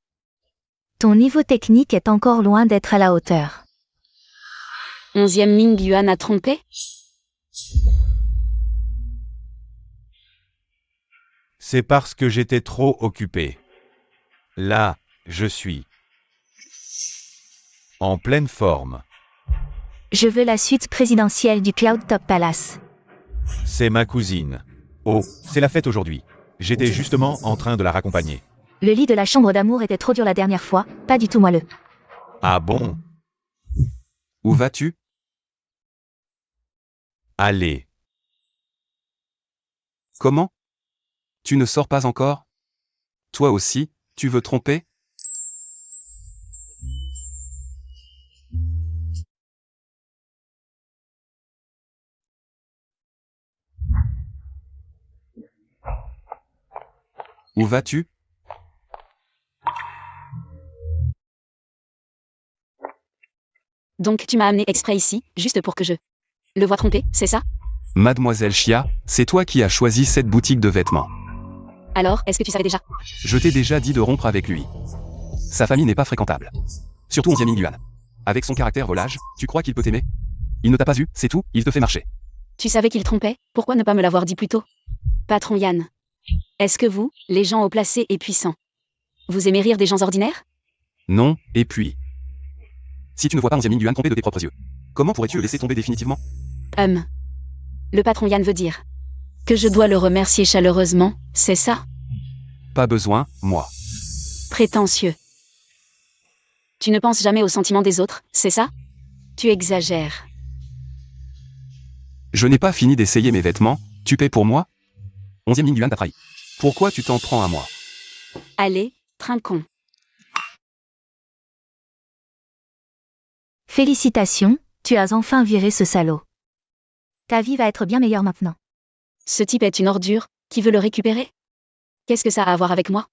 Ton niveau technique est encore loin d'être à la hauteur. 11e Ming Yuan a trompé? C'est parce que j'étais trop occupé. Là, je suis en pleine forme. Je veux la suite présidentielle du Cloud Top Palace. C'est ma cousine. Oh, c'est la fête aujourd'hui. J'étais justement en train de la raccompagner. Le lit de la chambre d'amour était trop dur la dernière fois, pas du tout moelleux. Ah bon? Où vas-tu? Allez. Comment? Tu ne sors pas encore? Toi aussi, tu veux tromper? Où vas-tu? Donc tu m'as amené exprès ici, juste pour que je le voie tromper, c'est ça? Mademoiselle Chia, c'est toi qui as choisi cette boutique de vêtements. Alors, est-ce que tu savais déjà? Je t'ai déjà dit de rompre avec lui. Sa famille n'est pas fréquentable. Surtout 11e Ming Yuan. Avec son caractère volage, tu crois qu'il peut t'aimer? Il ne t'a pas eu, c'est tout, il te fait marcher. Tu savais qu'il trompait, pourquoi ne pas me l'avoir dit plus tôt? Patron Yan. Est-ce que vous, les gens haut placés et puissants, vous aimez rire des gens ordinaires? Non, et puis... Si tu ne vois pas 11e Ming Yuan tromper de tes propres yeux, comment pourrais-tu le laisser tomber définitivement? Le patron Yan veut dire que je dois le remercier chaleureusement, c'est ça? Pas besoin, moi. Prétentieux. Tu ne penses jamais aux sentiments des autres, c'est ça? Tu exagères. Je n'ai pas fini d'essayer mes vêtements, tu paies pour moi? 11e Ming Yuan t'a trahi. Pourquoi tu t'en prends à moi? Allez, trinquons. Félicitations, tu as enfin viré ce salaud. Ta vie va être bien meilleure maintenant. Ce type est une ordure, qui veut le récupérer? Qu'est-ce que ça a à voir avec moi?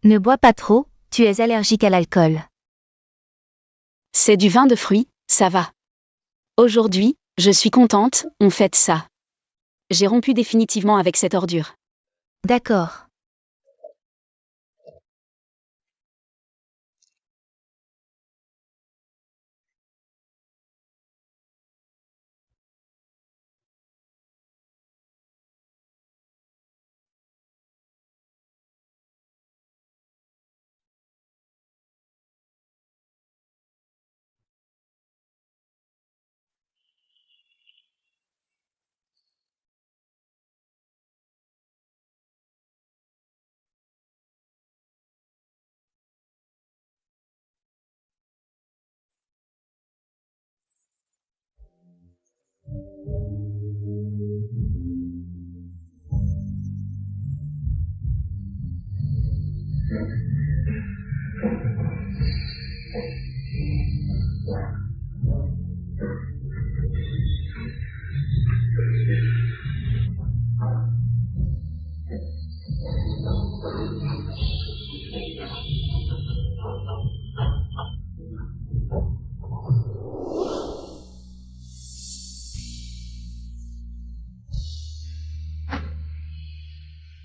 Ne bois pas trop, tu es allergique à l'alcool. C'est du vin de fruits, ça va. Aujourd'hui, je suis contente, on fête ça. J'ai rompu définitivement avec cette ordure. D'accord.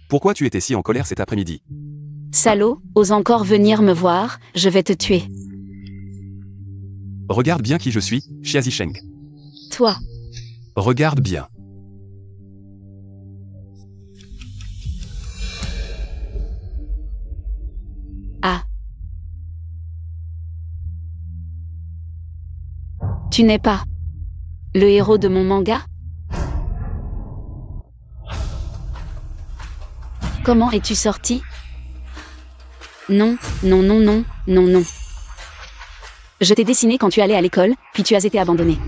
Pourquoi tu étais si en colère cet après-midi? Salaud, ose encore venir me voir, je vais te tuer. Regarde bien qui je suis, Xia Zisheng. Toi. Regarde bien. Ah. Tu n'es pas le héros de mon manga? Comment es-tu sorti? Non, non, non, non, non, non. Je t'ai dessiné quand tu allais à l'école, puis tu as été abandonné.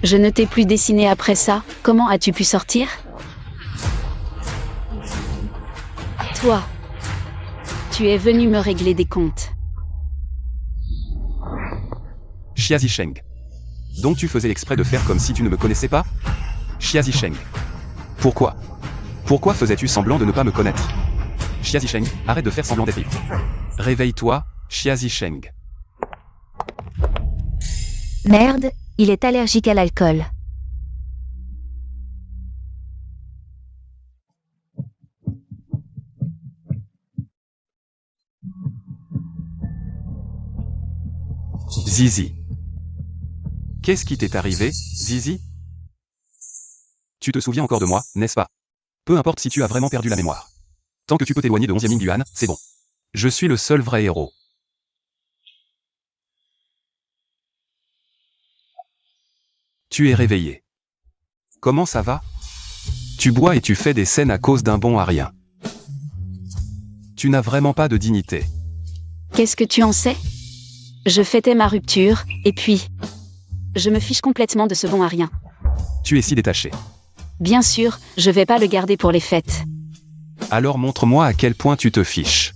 Je ne t'ai plus dessiné après ça, comment as-tu pu sortir? Toi. Tu es venu me régler des comptes. Xia Zisheng. Donc tu faisais exprès de faire comme si tu ne me connaissais pas? Xia Zisheng. Pourquoi? Pourquoi faisais-tu semblant de ne pas me connaître? Xia Zisheng, arrête de faire semblant d'être ivre. Réveille-toi, Xia Zisheng. Merde, Il est allergique à l'alcool. Zizi. Qu'est-ce qui t'est arrivé, Zizi? Tu te souviens encore de moi, n'est-ce pas? Peu importe si tu as vraiment perdu la mémoire. Tant que tu peux t'éloigner de 11e Ming-Yuan, c'est bon. Je suis le seul vrai héros. Tu es réveillé. Comment ça va? Tu bois et tu fais des scènes à cause d'un bon à rien. Tu n'as vraiment pas de dignité. Qu'est-ce que tu en sais? Je fêtais ma rupture, et puis... Je me fiche complètement de ce bon à rien. Tu es si détaché. Bien sûr, je vais pas le garder pour les fêtes. Alors montre-moi à quel point tu te fiches.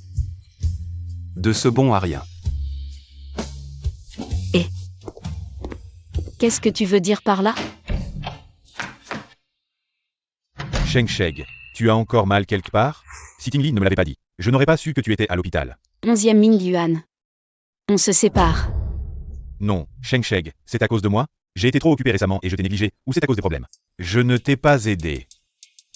De ce bon à rien. Qu'est-ce que tu veux dire par là? Sheng Sheg, tu as encore mal quelque part? Si Tingli ne me l'avait pas dit, je n'aurais pas su que tu étais à l'hôpital. 11e Ming-Yuan. On se sépare. Non, Sheng Sheg, c'est à cause de moi? J'ai été trop occupé récemment et je t'ai négligé, ou c'est à cause des problèmes? Je ne t'ai pas aidé.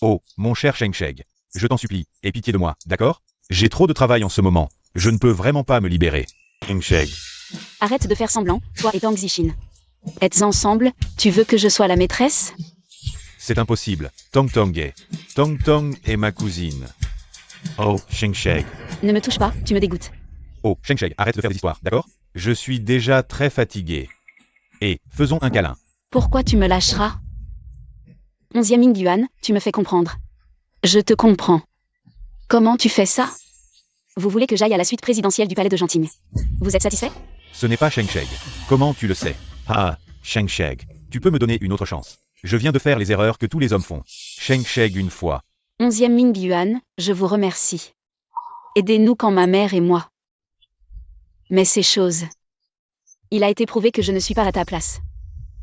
Oh, mon cher Sheng Sheg, je t'en supplie, aie pitié de moi, d'accord? J'ai trop de travail en ce moment, je ne peux vraiment pas me libérer. Sheng Sheg. Arrête de faire semblant, toi et Tang Zixin. Êtes ensemble, tu veux que je sois la maîtresse? C'est impossible. Tong Tong est ma cousine. Oh, Sheng Sheg. Ne me touche pas, tu me dégoûtes. Oh, Sheng Sheg, arrête de faire des histoires, d'accord? Je suis déjà très fatigué. Et, faisons un câlin. Pourquoi tu me lâcheras? 11e Ming-Yuan, tu me fais comprendre. Je te comprends. Comment tu fais ça? Vous voulez que j'aille à la suite présidentielle du palais de Genting. Vous êtes satisfait? Ce n'est pas Sheng Sheg. Comment tu le sais? Ah, Sheng Sheg, tu peux me donner une autre chance. Je viens de faire les erreurs que tous les hommes font. Sheng Sheg une fois. 11e Ming-Yuan, je vous remercie. Aidez-nous quand ma mère et moi. Mais ces choses. Il a été prouvé que je ne suis pas à ta place.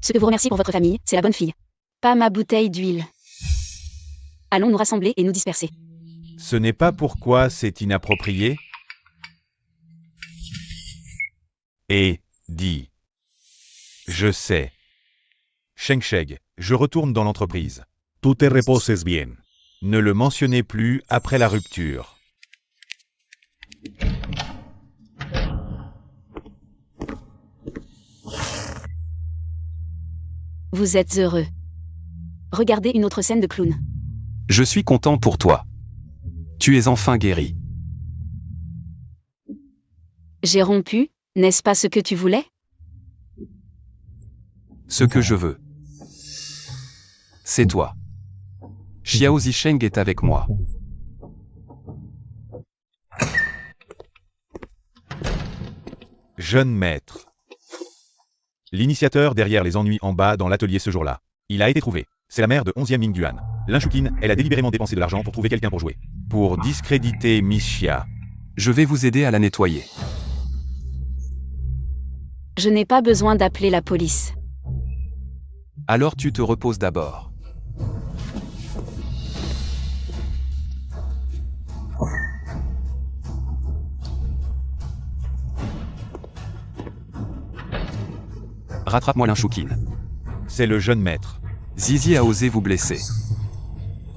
Ce que vous remercie pour votre famille, c'est la bonne fille. Pas ma bouteille d'huile. Allons nous rassembler et nous disperser. Ce n'est pas pourquoi c'est inapproprié. Et, dis. Je sais. Sheng Sheg, je retourne dans l'entreprise. Tu te reposes bien. Ne le mentionnez plus après la rupture. Vous êtes heureux. Regardez une autre scène de clown. Je suis content pour toi. Tu es enfin guéri. J'ai rompu, n'est-ce pas ce que tu voulais? Ce que je veux. C'est toi. Xiao Zisheng est avec moi. Jeune maître. L'initiateur derrière les ennuis en bas dans l'atelier ce jour-là. Il a été trouvé. C'est la mère de 11e Ming-Yuan. Linshukin, elle a délibérément dépensé de l'argent pour trouver quelqu'un pour jouer. Pour discréditer Miss Xia. Je vais vous aider à la nettoyer. Je n'ai pas besoin d'appeler la police. Alors tu te reposes d'abord. Rattrape-moi Linshukin. C'est le jeune maître. Zizi a osé vous blesser.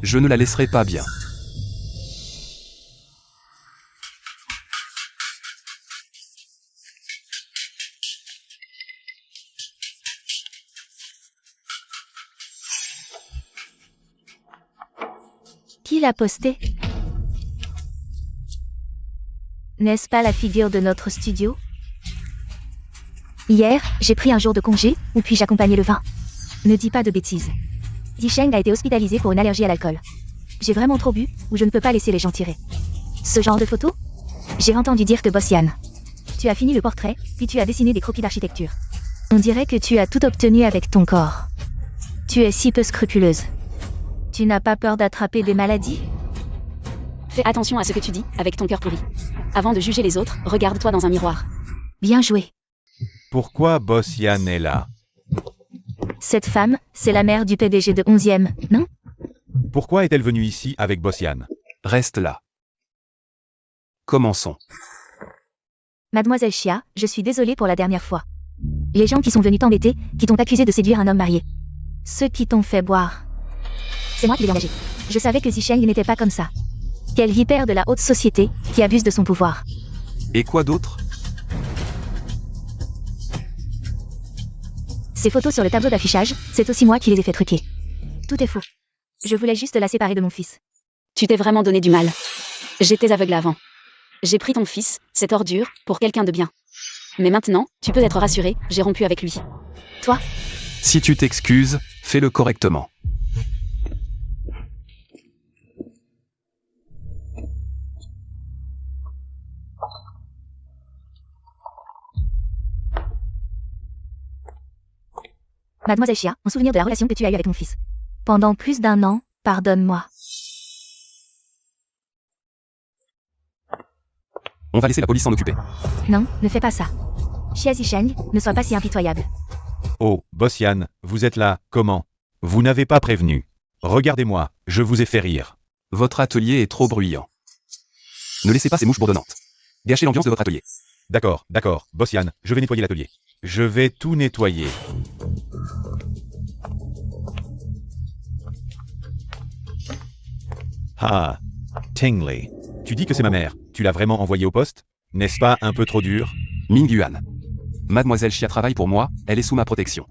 Je ne la laisserai pas bien. Qui l'a posté? N'est-ce pas la figure de notre studio? Hier, j'ai pris un jour de congé, ou puis j'accompagnais le vin. Ne dis pas de bêtises. Zisheng a été hospitalisé pour une allergie à l'alcool. J'ai vraiment trop bu, ou je ne peux pas laisser les gens tirer. Ce genre de photo? J'ai entendu dire que Boss Yan. Tu as fini le portrait, puis tu as dessiné des croquis d'architecture. On dirait que tu as tout obtenu avec ton corps. Tu es si peu scrupuleuse. Tu n'as pas peur d'attraper des maladies? Fais attention à ce que tu dis, avec ton cœur pourri. Avant de juger les autres, regarde-toi dans un miroir. Bien joué. Pourquoi Boss Yan est là? Cette femme, c'est la mère du PDG de 11e, non? Pourquoi est-elle venue ici avec Boss Yan? Reste là. Commençons. Mademoiselle Xia, je suis désolée pour la dernière fois. Les gens qui sont venus t'embêter, qui t'ont accusé de séduire un homme marié. Ceux qui t'ont fait boire. C'est moi qui l'ai engagé. Je savais que Zisheng n'était pas comme ça. Quelle vipère de la haute société, qui abuse de son pouvoir. Et quoi d'autre? Ces photos sur le tableau d'affichage, c'est aussi moi qui les ai fait truquer. Tout est faux. Je voulais juste la séparer de mon fils. Tu t'es vraiment donné du mal. J'étais aveugle avant. J'ai pris ton fils, cette ordure, pour quelqu'un de bien. Mais maintenant, tu peux être rassuré, j'ai rompu avec lui. Toi? Si tu t'excuses, fais-le correctement. Mademoiselle Chia, en souvenir de la relation que tu as eue avec mon fils. Pendant plus d'1 an, pardonne-moi. On va laisser la police s'en occuper. Non, ne fais pas ça. Chia Zisheng, ne sois pas si impitoyable. Oh, Boss Yan, vous êtes là, comment? Vous n'avez pas prévenu. Regardez-moi, je vous ai fait rire. Votre atelier est trop bruyant. Ne laissez pas ces mouches bourdonnantes. Gâchez l'ambiance de votre atelier. D'accord, Boss Yan, je vais nettoyer l'atelier. Je vais tout nettoyer. Ah, Tingley. Tu dis que c'est ma mère. Tu l'as vraiment envoyée au poste? N'est-ce pas un peu trop dur? Ming Yuan. Mademoiselle Chia travaille pour moi, elle est sous ma protection.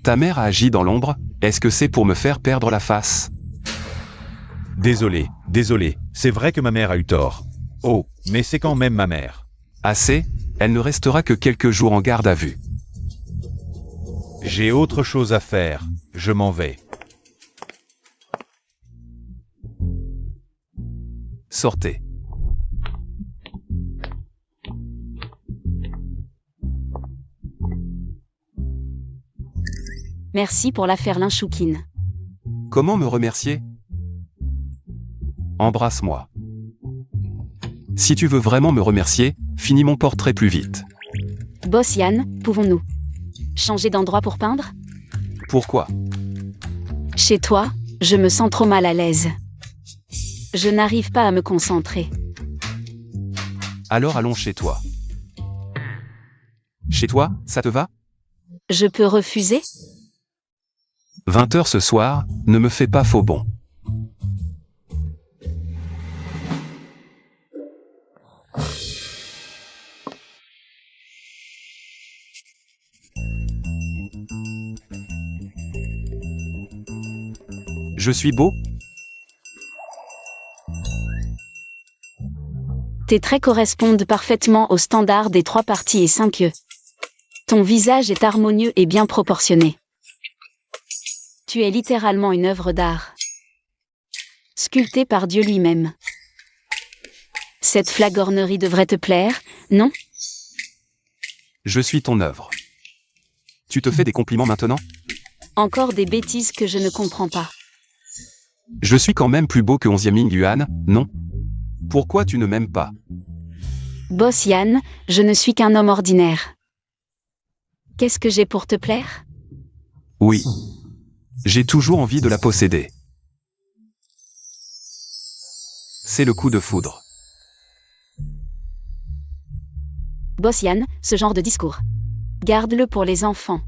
Ta mère a agi dans l'ombre, est-ce que c'est pour me faire perdre la face? Désolé, c'est vrai que ma mère a eu tort. Oh, mais c'est quand même ma mère. Assez, elle ne restera que quelques jours en garde à vue. J'ai autre chose à faire, je m'en vais. Sortez. Merci pour l'affaire Linchoukine. Comment me remercier? Embrasse-moi. Si tu veux vraiment me remercier, finis mon portrait plus vite. Boss Yan, pouvons-nous changer d'endroit pour peindre? Pourquoi? Chez toi, je me sens trop mal à l'aise. Je n'arrive pas à me concentrer. Alors allons chez toi. Chez toi, ça te va? Je peux refuser? 20h ce soir, ne me fais pas faux bon. Je suis beau? Tes traits correspondent parfaitement aux standards des 3 parties et 5 yeux. Ton visage est harmonieux et bien proportionné. Tu es littéralement une œuvre d'art. Sculptée par Dieu lui-même. Cette flagornerie devrait te plaire, non? Je suis ton œuvre. Tu te fais des compliments maintenant? Encore des bêtises que je ne comprends pas. Je suis quand même plus beau que 11e Ming Yuan, non? Pourquoi tu ne m'aimes pas? Boss Yan, je ne suis qu'un homme ordinaire. Qu'est-ce que j'ai pour te plaire? Oui. J'ai toujours envie de la posséder. C'est le coup de foudre. Boss Yan, ce genre de discours. Garde-le pour les enfants.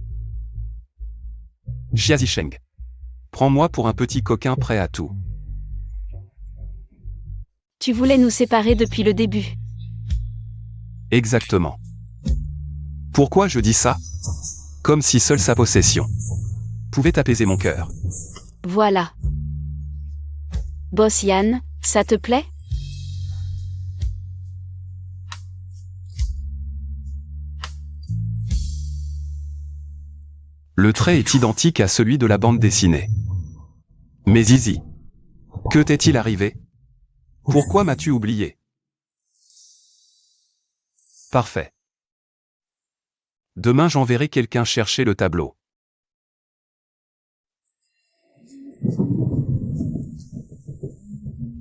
Chia Zisheng. Prends-moi pour un petit coquin prêt à tout. Tu voulais nous séparer depuis le début. Exactement. Pourquoi je dis ça? Comme si seule sa possession pouvait apaiser mon cœur. Voilà. Boss Yan, ça te plaît? Le trait est identique à celui de la bande dessinée. Mais Zizi, que t'est-il arrivé? Pourquoi m'as-tu oublié? Parfait. Demain j'enverrai quelqu'un chercher le tableau.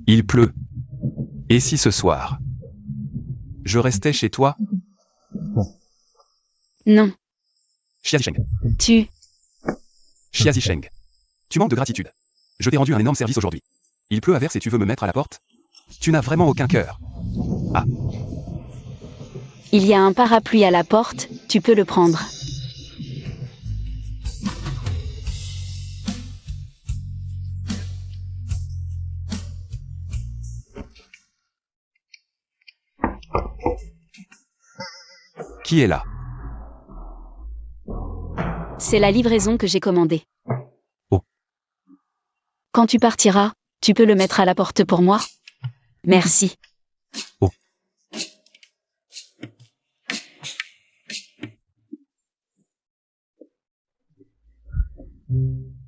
Il pleut. Et si ce soir, je restais chez toi? Non. Chia Zisheng. Chia Zisheng. Tu manques de gratitude. Je t'ai rendu un énorme service aujourd'hui. Il pleut à verse et tu veux me mettre à la porte? Tu n'as vraiment aucun cœur. Ah. Il y a un parapluie à la porte, tu peux le prendre. Qui est là? C'est la livraison que j'ai commandée. Oh. Quand tu partiras, tu peux le mettre à la porte pour moi? Merci. Oh.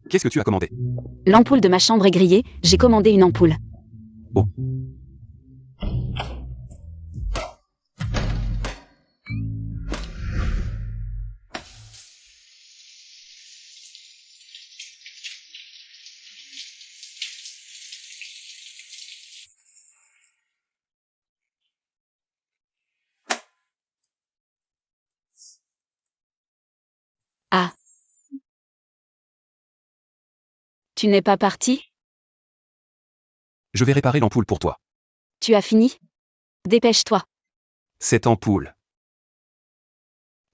Qu'est-ce que tu as commandé? L'ampoule de ma chambre est grillée, j'ai commandé une ampoule. Oh. Ah. Tu n'es pas parti? Je vais réparer l'ampoule pour toi. Tu as fini? Dépêche-toi. Cette ampoule.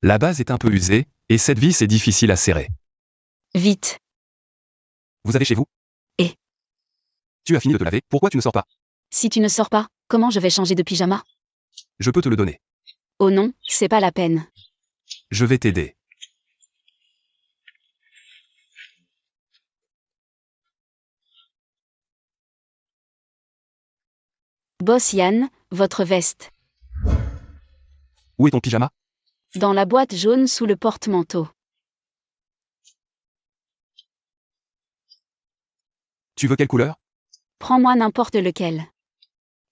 La base est un peu usée, et cette vis est difficile à serrer. Vite. Vous avez chez vous? Et? Tu as fini de te laver, pourquoi tu ne sors pas? Si tu ne sors pas, comment je vais changer de pyjama? Je peux te le donner. Oh non, c'est pas la peine. Je vais t'aider. Boss Yann, votre veste. Où est ton pyjama? Dans la boîte jaune sous le porte-manteau. Tu veux quelle couleur? Prends-moi n'importe lequel.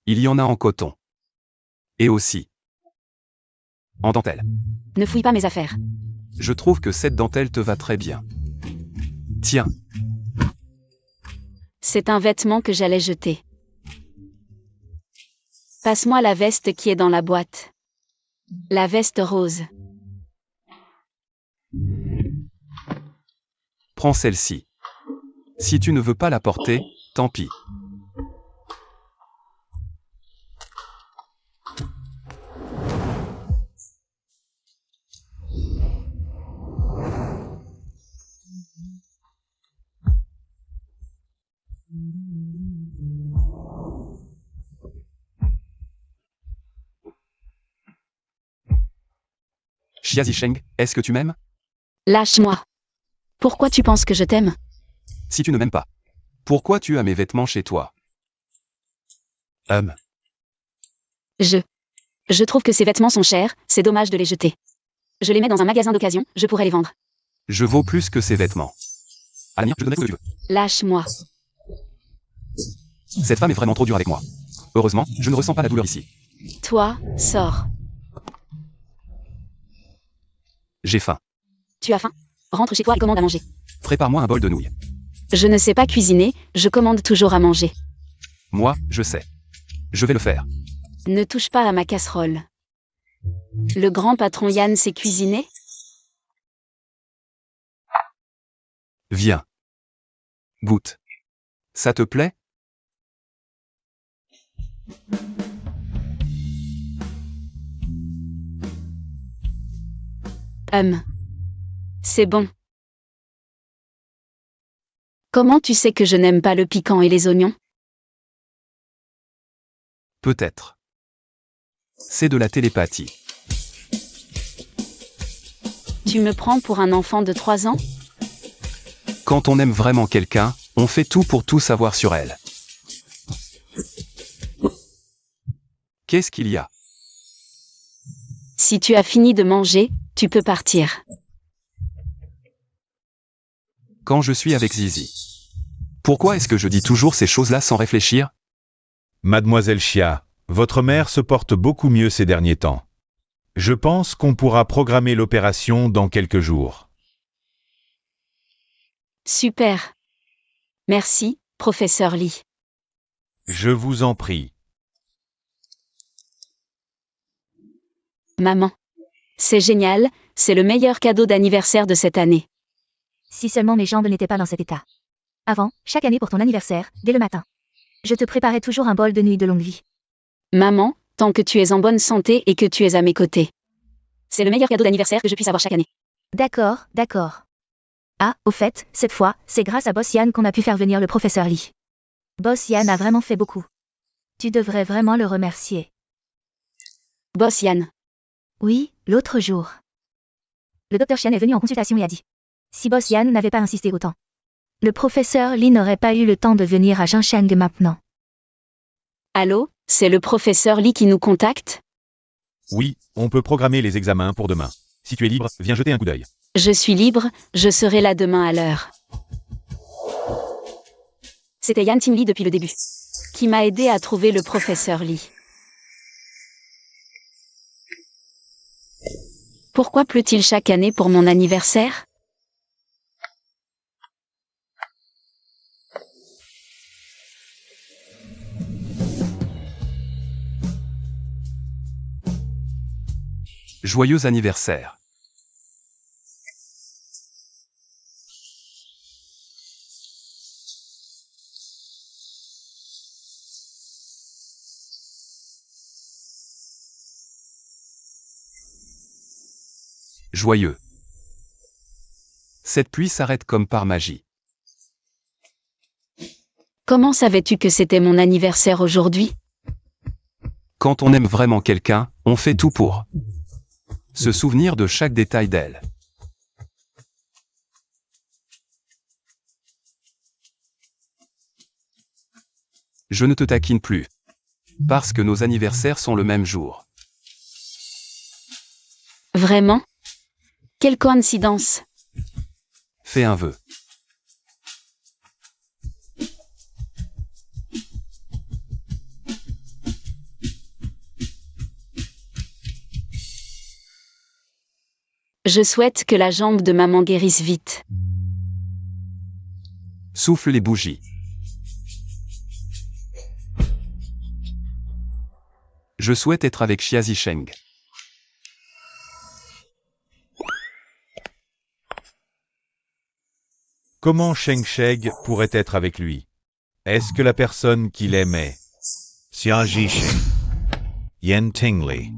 Il y en a en coton. Et aussi en dentelle. Ne fouille pas mes affaires. Je trouve que cette dentelle te va très bien. Tiens, C'est un vêtement que j'allais jeter. Passe-moi la veste qui est dans la boîte. La veste rose. prends celle-ci. Si tu ne veux pas la porter, tant pis. Xia Zisheng, est-ce que tu m'aimes? Lâche-moi. Pourquoi tu penses que je t'aime? Si tu ne m'aimes pas, pourquoi tu as mes vêtements chez toi? Je trouve que ces vêtements sont chers, c'est dommage de les jeter. Je les mets dans un magasin d'occasion, je pourrais les vendre. Je vaux plus que ces vêtements. Alamir, je donnerai ce que tu veux. Lâche-moi. Cette femme est vraiment trop dure avec moi. Heureusement, je ne ressens pas la douleur ici. Toi, sors. J'ai faim. Tu as faim? Rentre chez toi et commande à manger. Prépare-moi un bol de nouilles. Je ne sais pas cuisiner, je commande toujours à manger. Moi, je sais. Je vais le faire. Ne touche pas à ma casserole. Le grand patron Yann sait cuisiner? Viens. Goûte. Ça te plaît? C'est bon. Comment tu sais que je n'aime pas le piquant et les oignons? Peut-être. C'est de la télépathie. Tu me prends pour un enfant de 3 ans? Quand on aime vraiment quelqu'un, on fait tout pour tout savoir sur elle. Qu'est-ce qu'il y a? Si tu as fini de manger, tu peux partir. Quand je suis avec Zizi. Pourquoi est-ce que je dis toujours ces choses-là sans réfléchir? Mademoiselle Xia, votre mère se porte beaucoup mieux ces derniers temps. Je pense qu'on pourra programmer l'opération dans quelques jours. Super. Merci, professeur Lee. Je vous en prie. Maman. C'est génial, c'est le meilleur cadeau d'anniversaire de cette année. Si seulement mes jambes n'étaient pas dans cet état. Avant, chaque année pour ton anniversaire, dès le matin. Je te préparais toujours un bol de nuit de longue vie. Maman, tant que tu es en bonne santé et que tu es à mes côtés. C'est le meilleur cadeau d'anniversaire que je puisse avoir chaque année. D'accord, d'accord. Ah, au fait, cette fois, c'est grâce à Boss Yann qu'on a pu faire venir le professeur Lee. Boss Yann a vraiment fait beaucoup. Tu devrais vraiment le remercier. Boss Yann. Oui, L'autre jour, le docteur Chen est venu en consultation et a dit. Si Boss Yan n'avait pas insisté autant, le professeur Li n'aurait pas eu le temps de venir à Jincheng maintenant. Allô, c'est le professeur Li qui nous contacte? Oui, on peut programmer les examens pour demain. Si tu es libre, viens jeter un coup d'œil. Je suis libre, je serai là demain à l'heure. C'était Yan Ting Li depuis le début, qui m'a aidé à trouver le professeur Li. Pourquoi pleut-il chaque année pour mon anniversaire? Joyeux anniversaire. Joyeux. Cette pluie s'arrête comme par magie. Comment savais-tu que c'était mon anniversaire aujourd'hui? Quand on aime vraiment quelqu'un, on fait tout pour se souvenir de chaque détail d'elle. Je ne te taquine plus. Parce que nos anniversaires sont le même jour. Vraiment? Quelle coïncidence! Fais un vœu. Je souhaite que la jambe de maman guérisse vite. Souffle les bougies. Je souhaite être avec Xia Zisheng. Comment Sheng Sheng pourrait être avec lui? Est-ce que la personne qu'il aimait? Xia Zisheng. Yan Tingli.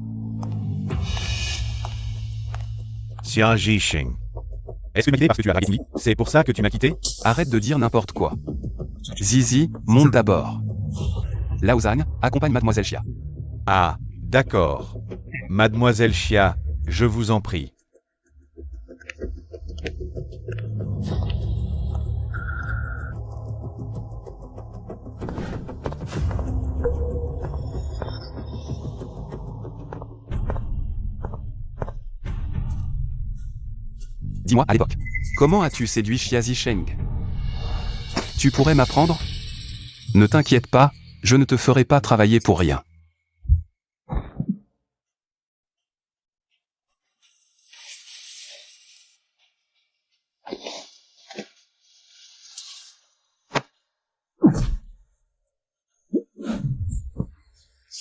Xia Zisheng. Est-ce que tu m'as quitté parce que tu as dragué Tingli? C'est pour ça que tu m'as quitté? Arrête de dire n'importe quoi. Zizi, monte d'abord. Lao Zhang, accompagne Mademoiselle Xia. Ah, d'accord. Mademoiselle Xia, je vous en prie. Dis-moi, à l'époque, comment as-tu séduit Xia Zisheng? Tu pourrais m'apprendre? Ne t'inquiète pas, je ne te ferai pas travailler pour rien.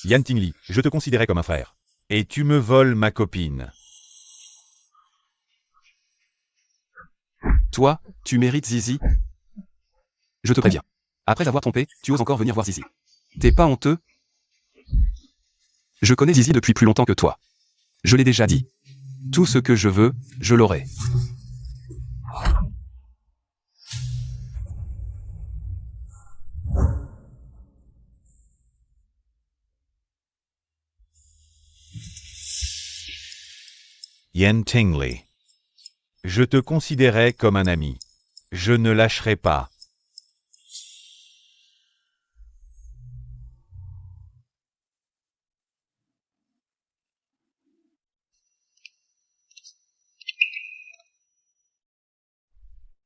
Yan Tingli, je te considérais comme un frère. Et tu me voles ma copine. Toi, tu mérites Zizi? Je te préviens. Après avoir trompé, tu oses encore venir voir Zizi. T'es pas honteux? Je connais Zizi depuis plus longtemps que toi. Je l'ai déjà dit. Tout ce que je veux, je l'aurai. Yan Tingli. Je te considérais comme un ami. Je ne lâcherai pas.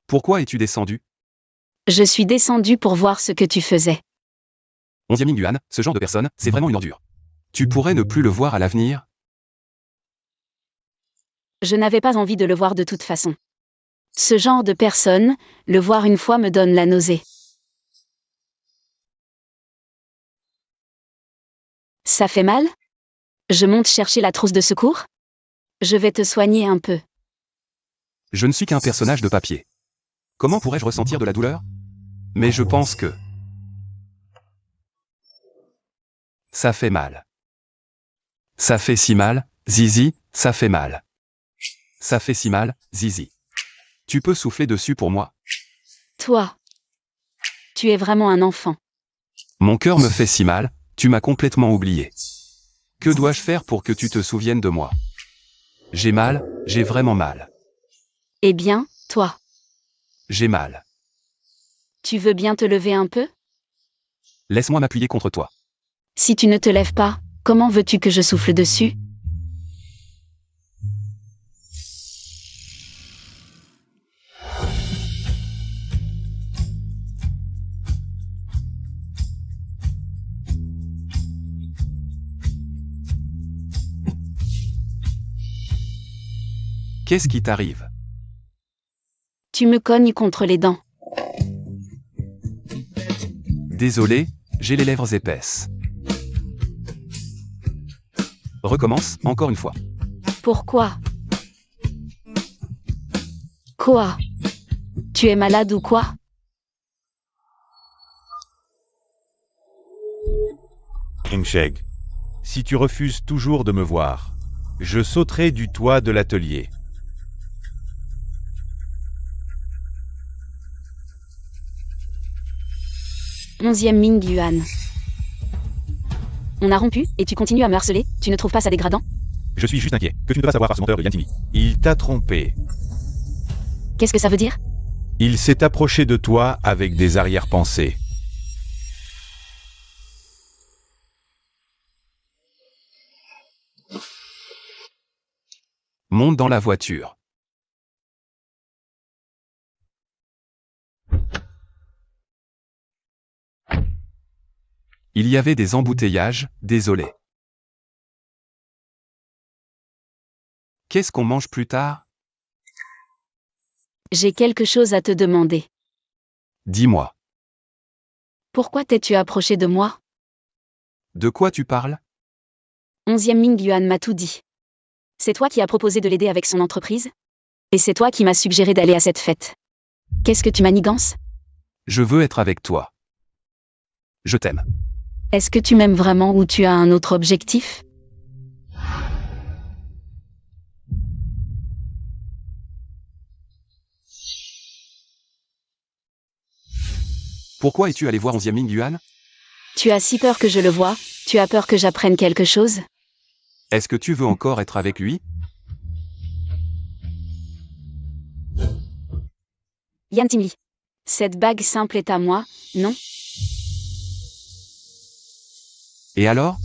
Pourquoi es-tu descendu? Je suis descendu pour voir ce que tu faisais. 11e Ming Yuan, ce genre de personne, c'est vraiment une ordure. Tu pourrais ne plus le voir à l'avenir? Je n'avais pas envie de le voir de toute façon. Ce genre de personne, le voir une fois me donne la nausée. Ça fait mal? Je monte chercher la trousse de secours? Je vais te soigner un peu. Je ne suis qu'un personnage de papier. Comment pourrais-je ressentir de la douleur? Mais je pense que... ça fait mal. Ça fait si mal, Zizi, ça fait mal. Ça fait si mal, Zizi. Tu peux souffler dessus pour moi? Toi. Tu es vraiment un enfant. Mon cœur me fait si mal, tu m'as complètement oublié. Que dois-je faire pour que tu te souviennes de moi? J'ai mal, j'ai vraiment mal. Eh bien, toi, J'ai mal. tu veux bien te lever un peu? Laisse-moi m'appuyer contre toi. Si tu ne te lèves pas, comment veux-tu que je souffle dessus? Qu'est-ce qui t'arrive? Tu me cognes contre les dents. Désolé, j'ai les lèvres épaisses. Recommence, encore une fois. Pourquoi? Quoi? Tu es malade ou quoi? Sheng, si tu refuses toujours de me voir, je sauterai du toit de l'atelier. 11e Ming Yuan. On a rompu, et tu continues à me harceler, tu ne trouves pas ça dégradant? Je suis juste inquiet, que tu ne peux pas savoir par ce menteur de Yan Timi. Il t'a trompé. Qu'est-ce que ça veut dire? Il s'est approché de toi avec des arrière-pensées. Monte dans la voiture. Il y avait des embouteillages, désolé. Qu'est-ce qu'on mange plus tard? J'ai quelque chose à te demander. Dis-moi. Pourquoi t'es-tu approché de moi? De quoi tu parles? 11e Ming Yuan m'a tout dit. C'est toi qui as proposé de l'aider avec son entreprise? Et c'est toi qui m'as suggéré d'aller à cette fête. Qu'est-ce que tu manigances? Je veux être avec toi. Je t'aime. Est-ce que tu m'aimes vraiment ou tu as un autre objectif? Pourquoi es-tu allé voir 11e Ming Yuan? Tu as si peur que je le voie, tu as peur que j'apprenne quelque chose? Est-ce que tu veux encore être avec lui? Yan Timli. Cette bague simple est à moi, non? Et alors?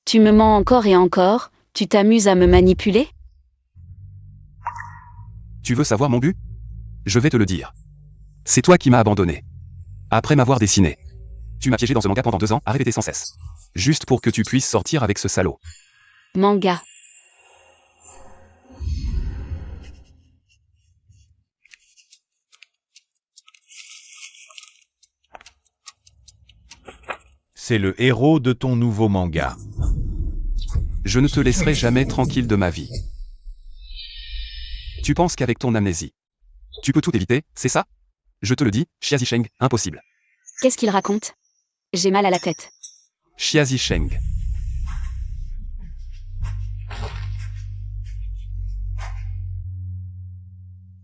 Tu me mens encore et encore, tu t'amuses à me manipuler? Tu veux savoir mon but? Je vais te le dire. C'est toi qui m'as abandonné. Après m'avoir dessiné. Tu m'as piégé dans ce manga pendant 2 ans à répéter sans cesse. Juste pour que tu puisses sortir avec ce salaud. Manga. C'est le héros de ton nouveau manga. Je ne te laisserai jamais tranquille de ma vie. Tu penses qu'avec ton amnésie, tu peux tout éviter, c'est ça? Je te le dis, Xiazi Sheng, impossible. Qu'est-ce qu'il raconte? J'ai mal à la tête. Xiazi Sheng.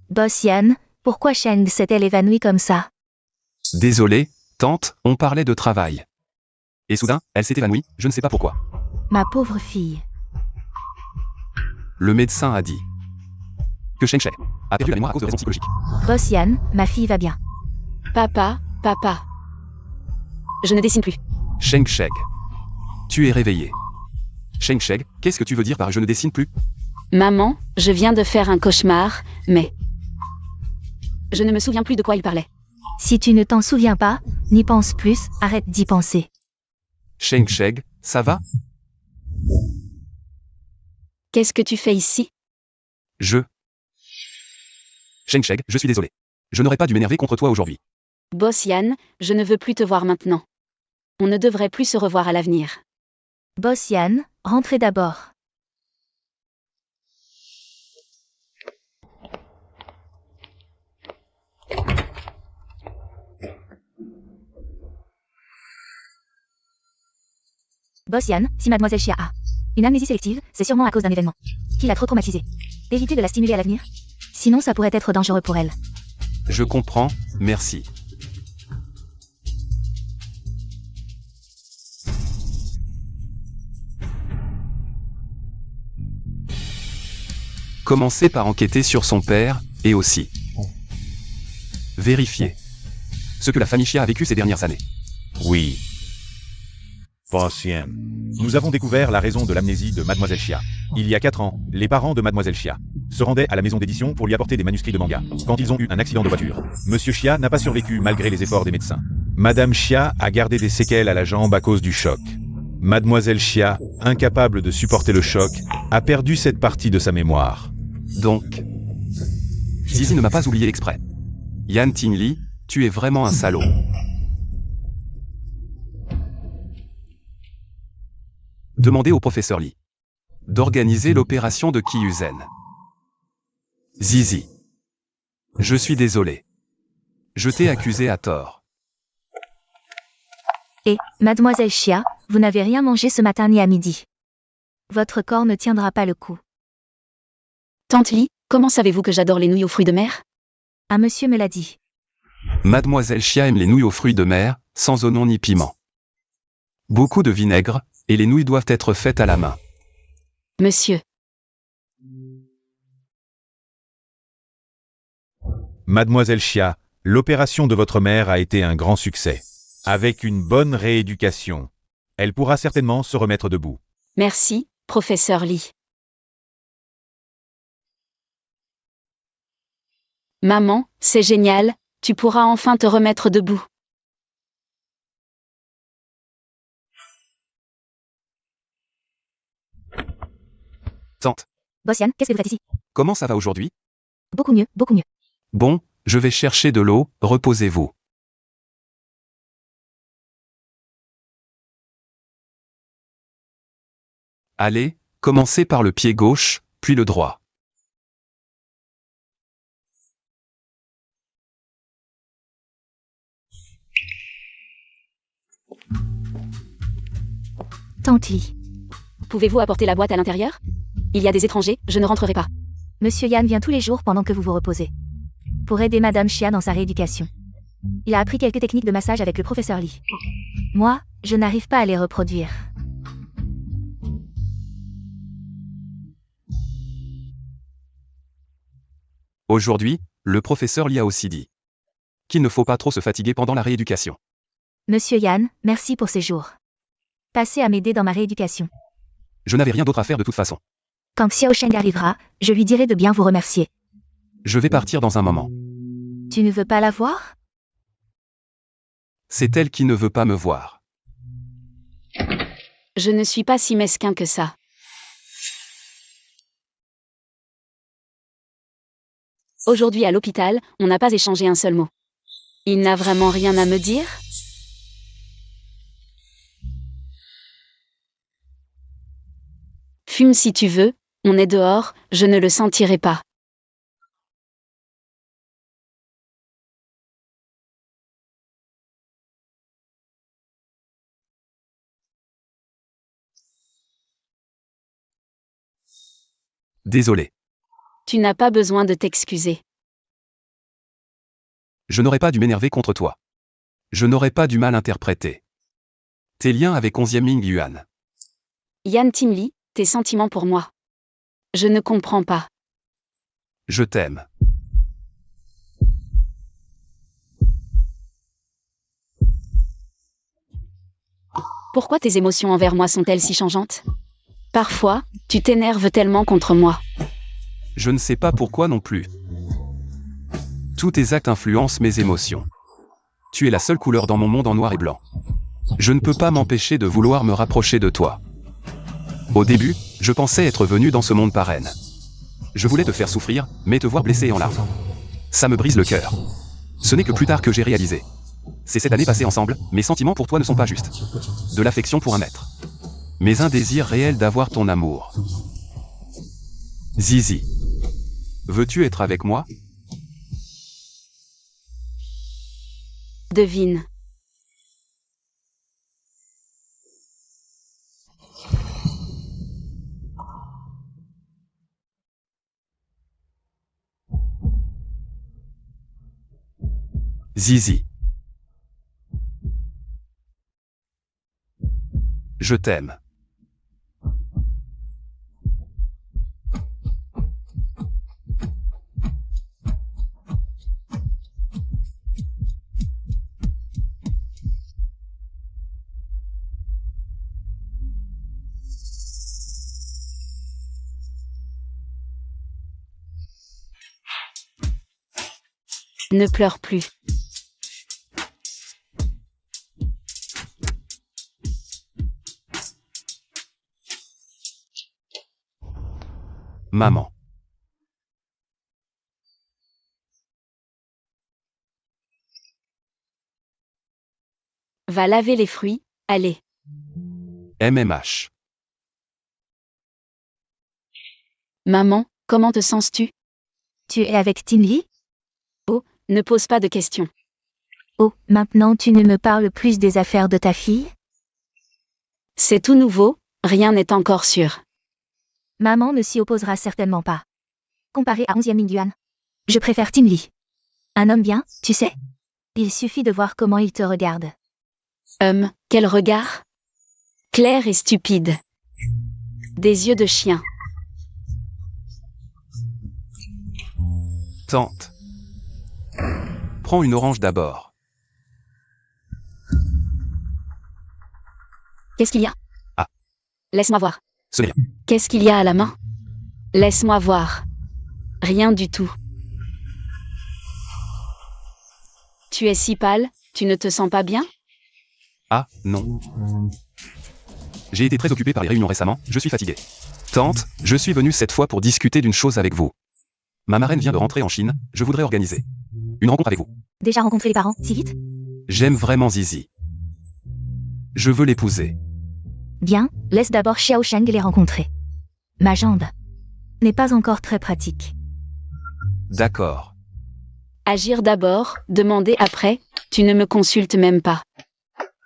Boss Yan, pourquoi Sheng s'est-elle évanouie comme ça? Désolé, tante, on parlait de travail. Et soudain, elle s'est évanouie, je ne sais pas pourquoi. Ma pauvre fille. Le médecin a dit que Sheng Sheng a perdu la mémoire à cause de raisons psychologiques. Boss Yan, ma fille va bien. Papa, papa. Je ne dessine plus. Sheng Sheng. Tu es réveillé. Sheng Sheng, qu'est-ce que tu veux dire par je ne dessine plus? Maman, je viens de faire un cauchemar, mais... Je ne me souviens plus de quoi il parlait. Si tu ne t'en souviens pas, n'y pense plus, arrête d'y penser. Sheng Sheng, ça va? Qu'est-ce que tu fais ici? Sheng Sheng, je suis désolé. Je n'aurais pas dû m'énerver contre toi aujourd'hui. Boss Yan, je ne veux plus te voir maintenant. On ne devrait plus se revoir à l'avenir. Boss Yan, rentrez d'abord. Boss Yan, si mademoiselle Chia a une amnésie sélective, c'est sûrement à cause d'un événement qui l'a trop traumatisée. Évitez de la stimuler à l'avenir. Sinon ça pourrait être dangereux pour elle. Je comprends, merci. Commencez par enquêter sur son père, et aussi vérifier ce que la famille Chia a vécu ces dernières années. Oui. Patient. Nous avons découvert la raison de l'amnésie de Mademoiselle Chia. Il y a 4 ans, les parents de Mademoiselle Chia se rendaient à la maison d'édition pour lui apporter des manuscrits de manga. Quand ils ont eu un accident de voiture, Monsieur Chia n'a pas survécu malgré les efforts des médecins. Madame Chia a gardé des séquelles à la jambe à cause du choc. Mademoiselle Chia, incapable de supporter le choc, a perdu cette partie de sa mémoire. Donc, Zizi ne m'a pas oublié exprès. Yan Tingli, tu es vraiment un salaud. Demandez au professeur Li d'organiser l'opération de Kyuzen. Zizi. Je suis désolé. Je t'ai accusé à tort. Et, Mademoiselle Chia, vous n'avez rien mangé ce matin ni à midi. Votre corps ne tiendra pas le coup. Tante Li, comment savez-vous que j'adore les nouilles aux fruits de mer? Un monsieur me l'a dit. Mademoiselle Chia aime les nouilles aux fruits de mer, sans oignon ni piment. Beaucoup de vinaigre, et les nouilles doivent être faites à la main. Monsieur. Mademoiselle Chia, l'opération de votre mère a été un grand succès. Avec une bonne rééducation, elle pourra certainement se remettre debout. Merci, professeur Li. Maman, c'est génial, tu pourras enfin te remettre debout. Tante, Bossian, qu'est-ce que vous faites ici? comment ça va aujourd'hui? Beaucoup mieux, beaucoup mieux. Bon, je vais chercher de l'eau, reposez-vous. Allez, commencez par le pied gauche, puis le droit. Tante Li. Pouvez-vous apporter la boîte à l'intérieur? Il y a des étrangers, je ne rentrerai pas. Monsieur Yan vient tous les jours pendant que vous vous reposez. Pour aider Madame Chia dans sa rééducation. Il a appris quelques techniques de massage avec le professeur Li. Moi, je n'arrive pas à les reproduire. Aujourd'hui, le professeur Li a aussi dit qu'il ne faut pas trop se fatiguer pendant la rééducation. Monsieur Yan, merci pour ces jours. Passez à m'aider dans ma rééducation. Je n'avais rien d'autre à faire de toute façon. Quand Xiao Sheng arrivera, je lui dirai de bien vous remercier. Je vais partir dans un moment. Tu ne veux pas la voir? C'est elle qui ne veut pas me voir. Je ne suis pas si mesquin que ça. Aujourd'hui à l'hôpital, on n'a pas échangé un seul mot. Il n'a vraiment rien à me dire? Fume si tu veux, on est dehors, je ne le sentirai pas. Désolé. Tu n'as pas besoin de t'excuser. Je n'aurais pas dû m'énerver contre toi. Je n'aurais pas dû mal interpréter tes liens avec 11e Ming Yuan. Yan Tingli, tes sentiments pour moi. Je ne comprends pas. Je t'aime. Pourquoi tes émotions envers moi sont-elles si changeantes? Parfois, tu t'énerves tellement contre moi. Je ne sais pas pourquoi non plus. Tous tes actes influencent mes émotions. Tu es la seule couleur dans mon monde en noir et blanc. Je ne peux pas m'empêcher de vouloir me rapprocher de toi. Au début, je pensais être venu dans ce monde par haine. Je voulais te faire souffrir, mais te voir blessé et en larmes. Ça me brise le cœur. Ce n'est que plus tard que j'ai réalisé. C'est cette année passée ensemble, mes sentiments pour toi ne sont pas justes. De l'affection pour un maître. Mais un désir réel d'avoir ton amour. Zizi. Veux-tu être avec moi? Devine. Zizi. Je t'aime. Ne pleure plus. Maman. Va laver les fruits, allez. MMH. Maman, comment te sens-tu? Tu es avec Tinley? Ne pose pas de questions. Oh, maintenant tu ne me parles plus des affaires de ta fille? C'est tout nouveau, rien n'est encore sûr. Maman ne s'y opposera certainement pas. Comparé à 11e Mingyuan, je préfère Tinley. Un homme bien, tu sais. Il suffit de voir comment il te regarde. Quel regard? Clair et stupide. Des yeux de chien. Tante. Prends une orange d'abord. Qu'est-ce qu'il y a? Ah. Laisse-moi voir. Ce n'est rien. Qu'est-ce qu'il y a à la main? Laisse-moi voir. Rien du tout. Tu es si pâle, tu ne te sens pas bien? Ah, non. J'ai été très occupé par les réunions récemment, je suis fatigué. Tante, je suis venu cette fois pour discuter d'une chose avec vous. Ma marraine vient de rentrer en Chine, je voudrais organiser une rencontre avec vous. Déjà rencontré les parents, si vite? J'aime vraiment Zizi. Je veux l'épouser. Bien, laisse d'abord Xiao Sheng les rencontrer. Ma jambe n'est pas encore très pratique. D'accord. Agir d'abord, demander après, tu ne me consultes même pas.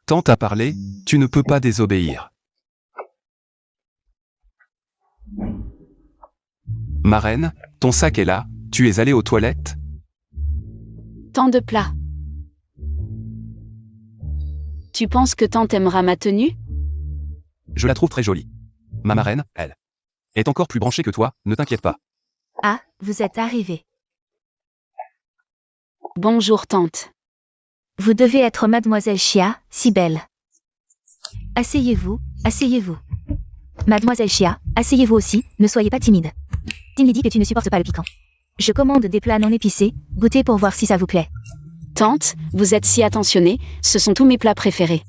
Tante a parlé, tu ne peux pas désobéir. Marraine, ton sac est là, tu es allée aux toilettes? Tant de plats. Tu penses que tante aimera ma tenue? Je la trouve très jolie. Ma marraine, elle, est encore plus branchée que toi, ne t'inquiète pas. Ah, vous êtes arrivé. Bonjour tante. Vous devez être Mademoiselle Xia, si belle. Asseyez-vous, asseyez-vous. Mademoiselle Xia, asseyez-vous aussi, ne soyez pas timide. Tinley dit que tu ne supportes pas le piquant. Je commande des plats non épicés, goûtez pour voir si ça vous plaît. Tante, vous êtes si attentionnée, ce sont tous mes plats préférés.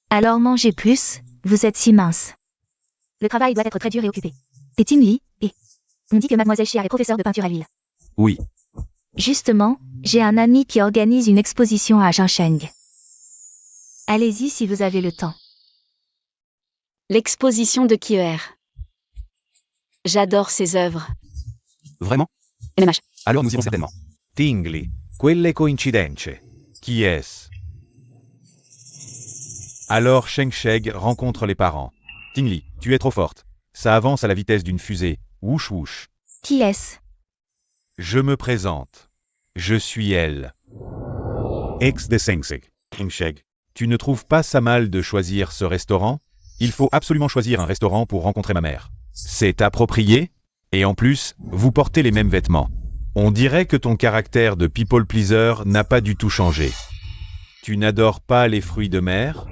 Alors mangez plus, vous êtes si mince. Le travail doit être très dur et occupé. Et Tinley, on dit que Mademoiselle Xia est professeure de peinture à l'huile. Oui. Justement, j'ai un ami qui organise une exposition à Zhangsheng. Allez-y si vous avez le temps. L'exposition de Kier. J'adore ses œuvres. Vraiment? MMH. Alors nous irons certainement. Tingley, quelle coïncidence. Qui est-ce? Alors Sheng Sheng rencontre les parents. Tingley, tu es trop forte. Ça avance à la vitesse d'une fusée. Wouch wouch. Qui est-ce? Je me présente. Je suis elle. Ex de Sheng Sheng. Sheng Sheng, tu ne trouves pas ça mal de choisir ce restaurant? Il faut absolument choisir un restaurant pour rencontrer ma mère. C'est approprié? Et en plus, vous portez les mêmes vêtements. On dirait que ton caractère de people pleaser n'a pas du tout changé. Tu n'adores pas les fruits de mer?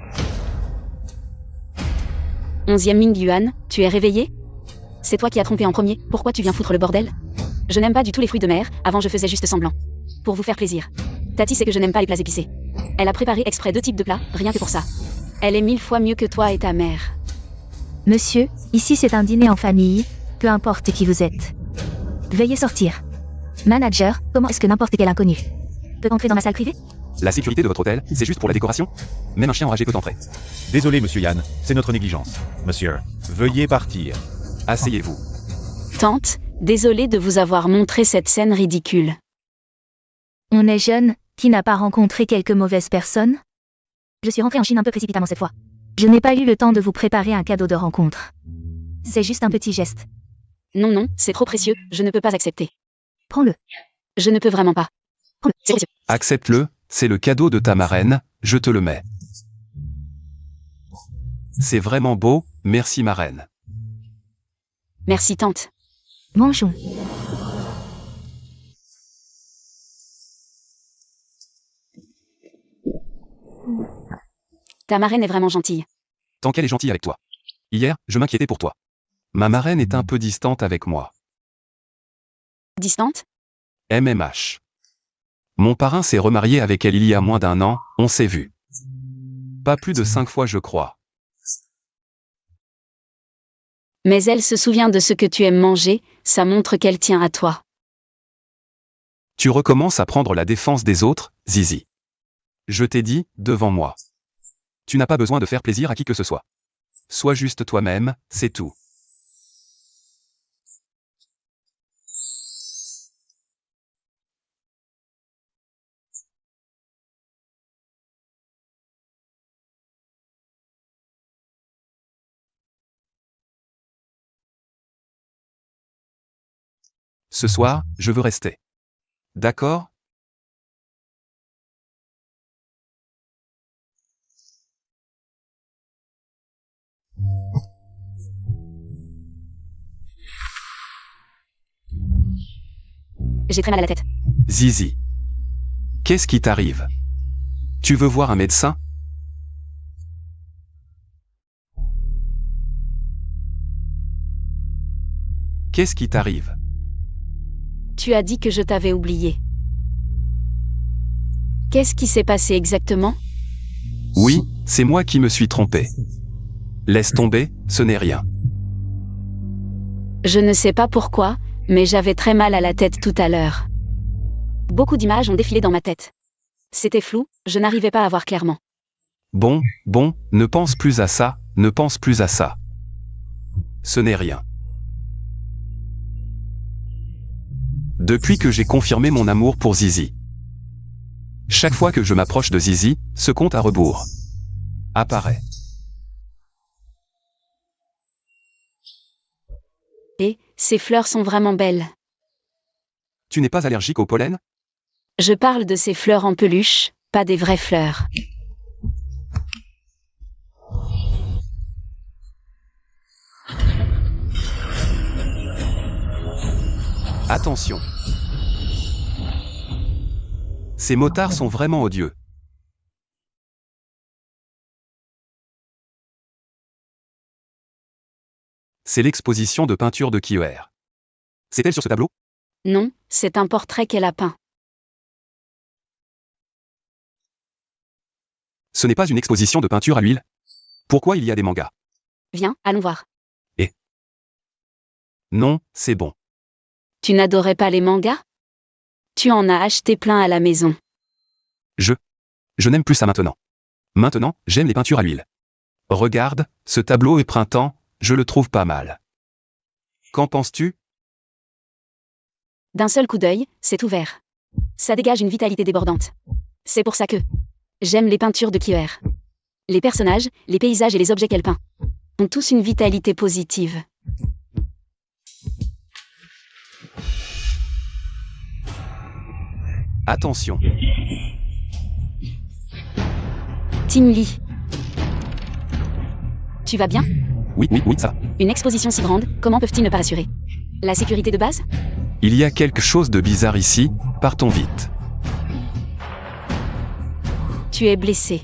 11e Mingyuan, tu es réveillé? C'est toi qui as trompé en premier, pourquoi tu viens foutre le bordel? Je n'aime pas du tout les fruits de mer, avant je faisais juste semblant. Pour vous faire plaisir. Tati sait que je n'aime pas les plats épicés. Elle a préparé exprès 2 types de plats, rien que pour ça. Elle est 1000 fois mieux que toi et ta mère. Monsieur, ici c'est un dîner en famille, peu importe qui vous êtes. Veuillez sortir. Manager, comment est-ce que n'importe quel inconnu peut entrer dans ma salle privée? La sécurité de votre hôtel, c'est juste pour la décoration? Même un chien enragé peut entrer. Désolé, monsieur Yann, c'est notre négligence. Monsieur, veuillez partir. Asseyez-vous. Tante, désolée de vous avoir montré cette scène ridicule. On est jeune, qui n'a pas rencontré quelques mauvaises personnes? Je suis rentrée en Chine un peu précipitamment cette fois. Je n'ai pas eu le temps de vous préparer un cadeau de rencontre. C'est juste un petit geste. Non, non, c'est trop précieux, je ne peux pas accepter. Prends-le. Je ne peux vraiment pas. Prends-le, c'est précieux. Accepte-le, c'est le cadeau de ta marraine, je te le mets. C'est vraiment beau, merci marraine. Merci tante. Mangeons. Ta marraine est vraiment gentille. Tant qu'elle est gentille avec toi. Hier, je m'inquiétais pour toi. Ma marraine est un peu distante avec moi. Distante? MMH. Mon parrain s'est remarié avec elle il y a moins d'1 an, on s'est vu. Pas plus de 5 fois je crois. Mais elle se souvient de ce que tu aimes manger, ça montre qu'elle tient à toi. Tu recommences à prendre la défense des autres, Zizi. Je t'ai dit, devant moi. Tu n'as pas besoin de faire plaisir à qui que ce soit. Sois juste toi-même, c'est tout. Ce soir, je veux rester. D'accord? J'ai très mal à la tête. Zizi. Qu'est-ce qui t'arrive? Tu veux voir un médecin? Qu'est-ce qui t'arrive? Tu as dit que je t'avais oublié. Qu'est-ce qui s'est passé exactement? Oui, c'est moi qui me suis trompé. Laisse tomber, ce n'est rien. Je ne sais pas pourquoi, mais j'avais très mal à la tête tout à l'heure. Beaucoup d'images ont défilé dans ma tête. C'était flou, je n'arrivais pas à voir clairement. Bon, ne pense plus à ça, ne pense plus à ça. Ce n'est rien. Depuis que j'ai confirmé mon amour pour Zizi. Chaque fois que je m'approche de Zizi, ce compte à rebours apparaît. Et, ces fleurs sont vraiment belles. Tu n'es pas allergique au pollen? Je parle de ces fleurs en peluche, pas des vraies fleurs. Attention. Ces motards sont vraiment odieux. C'est l'exposition de peinture de Kiewer. C'est-elle sur ce tableau? Non, c'est un portrait qu'elle a peint. Ce n'est pas une exposition de peinture à l'huile. Pourquoi il y a des mangas? Viens, allons voir. Non, c'est bon. Tu n'adorais pas les mangas? Tu en as acheté plein à la maison. Je n'aime plus ça maintenant. Maintenant, j'aime les peintures à l'huile. Regarde, ce tableau est printemps, je le trouve pas mal. Qu'en penses-tu? D'un seul coup d'œil, c'est ouvert. Ça dégage une vitalité débordante. C'est pour ça que j'aime les peintures de Kiewer. Les personnages, les paysages et les objets qu'elle peint ont tous une vitalité positive. Attention. Tim Lee. Tu vas bien? Oui, ça. Une exposition si grande, comment peuvent-ils ne pas assurer la sécurité de base? Il y a quelque chose de bizarre ici, partons vite. Tu es blessé.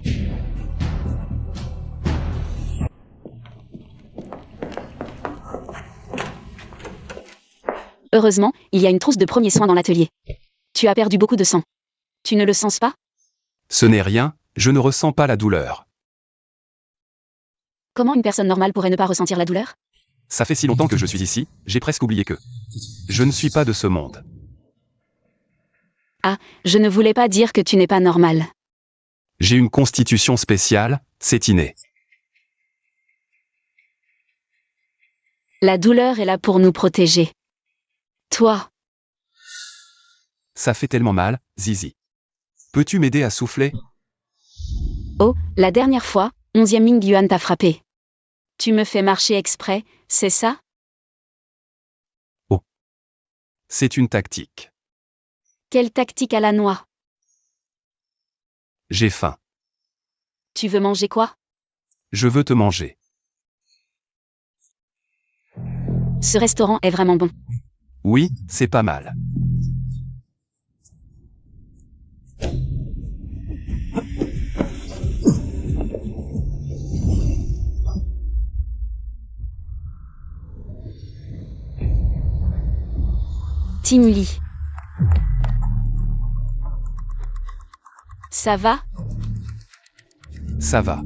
Heureusement, il y a une trousse de premiers soins dans l'atelier. Tu as perdu beaucoup de sang. Tu ne le sens pas? Ce n'est rien, je ne ressens pas la douleur. Comment une personne normale pourrait ne pas ressentir la douleur? Ça fait si longtemps que je suis ici, j'ai presque oublié que je ne suis pas de ce monde. Ah, je ne voulais pas dire que tu n'es pas normal. J'ai une constitution spéciale, c'est inné. La douleur est là pour nous protéger. Toi, Ça fait tellement mal, Zizi. Peux-tu m'aider à souffler? oh, la dernière fois, 11e Ming Yuan t'a frappé. Tu me fais marcher exprès, c'est ça? C'est une tactique. Quelle tactique à la noix? J'ai faim. Tu veux manger quoi? Je veux te manger. Ce restaurant est vraiment bon. Oui, c'est pas mal. Tim Lee. Ça va? Ça va.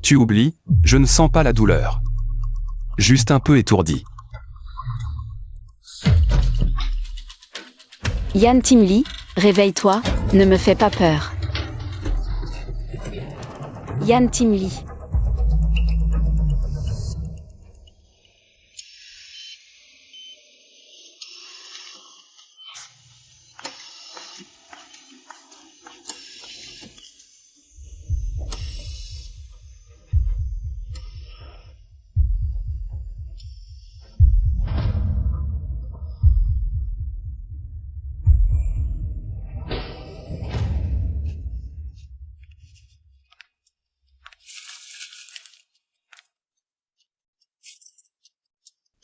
Tu oublies, je ne sens pas la douleur. Juste un peu étourdi. Yan Timli, réveille-toi, ne me fais pas peur. Yan Timli.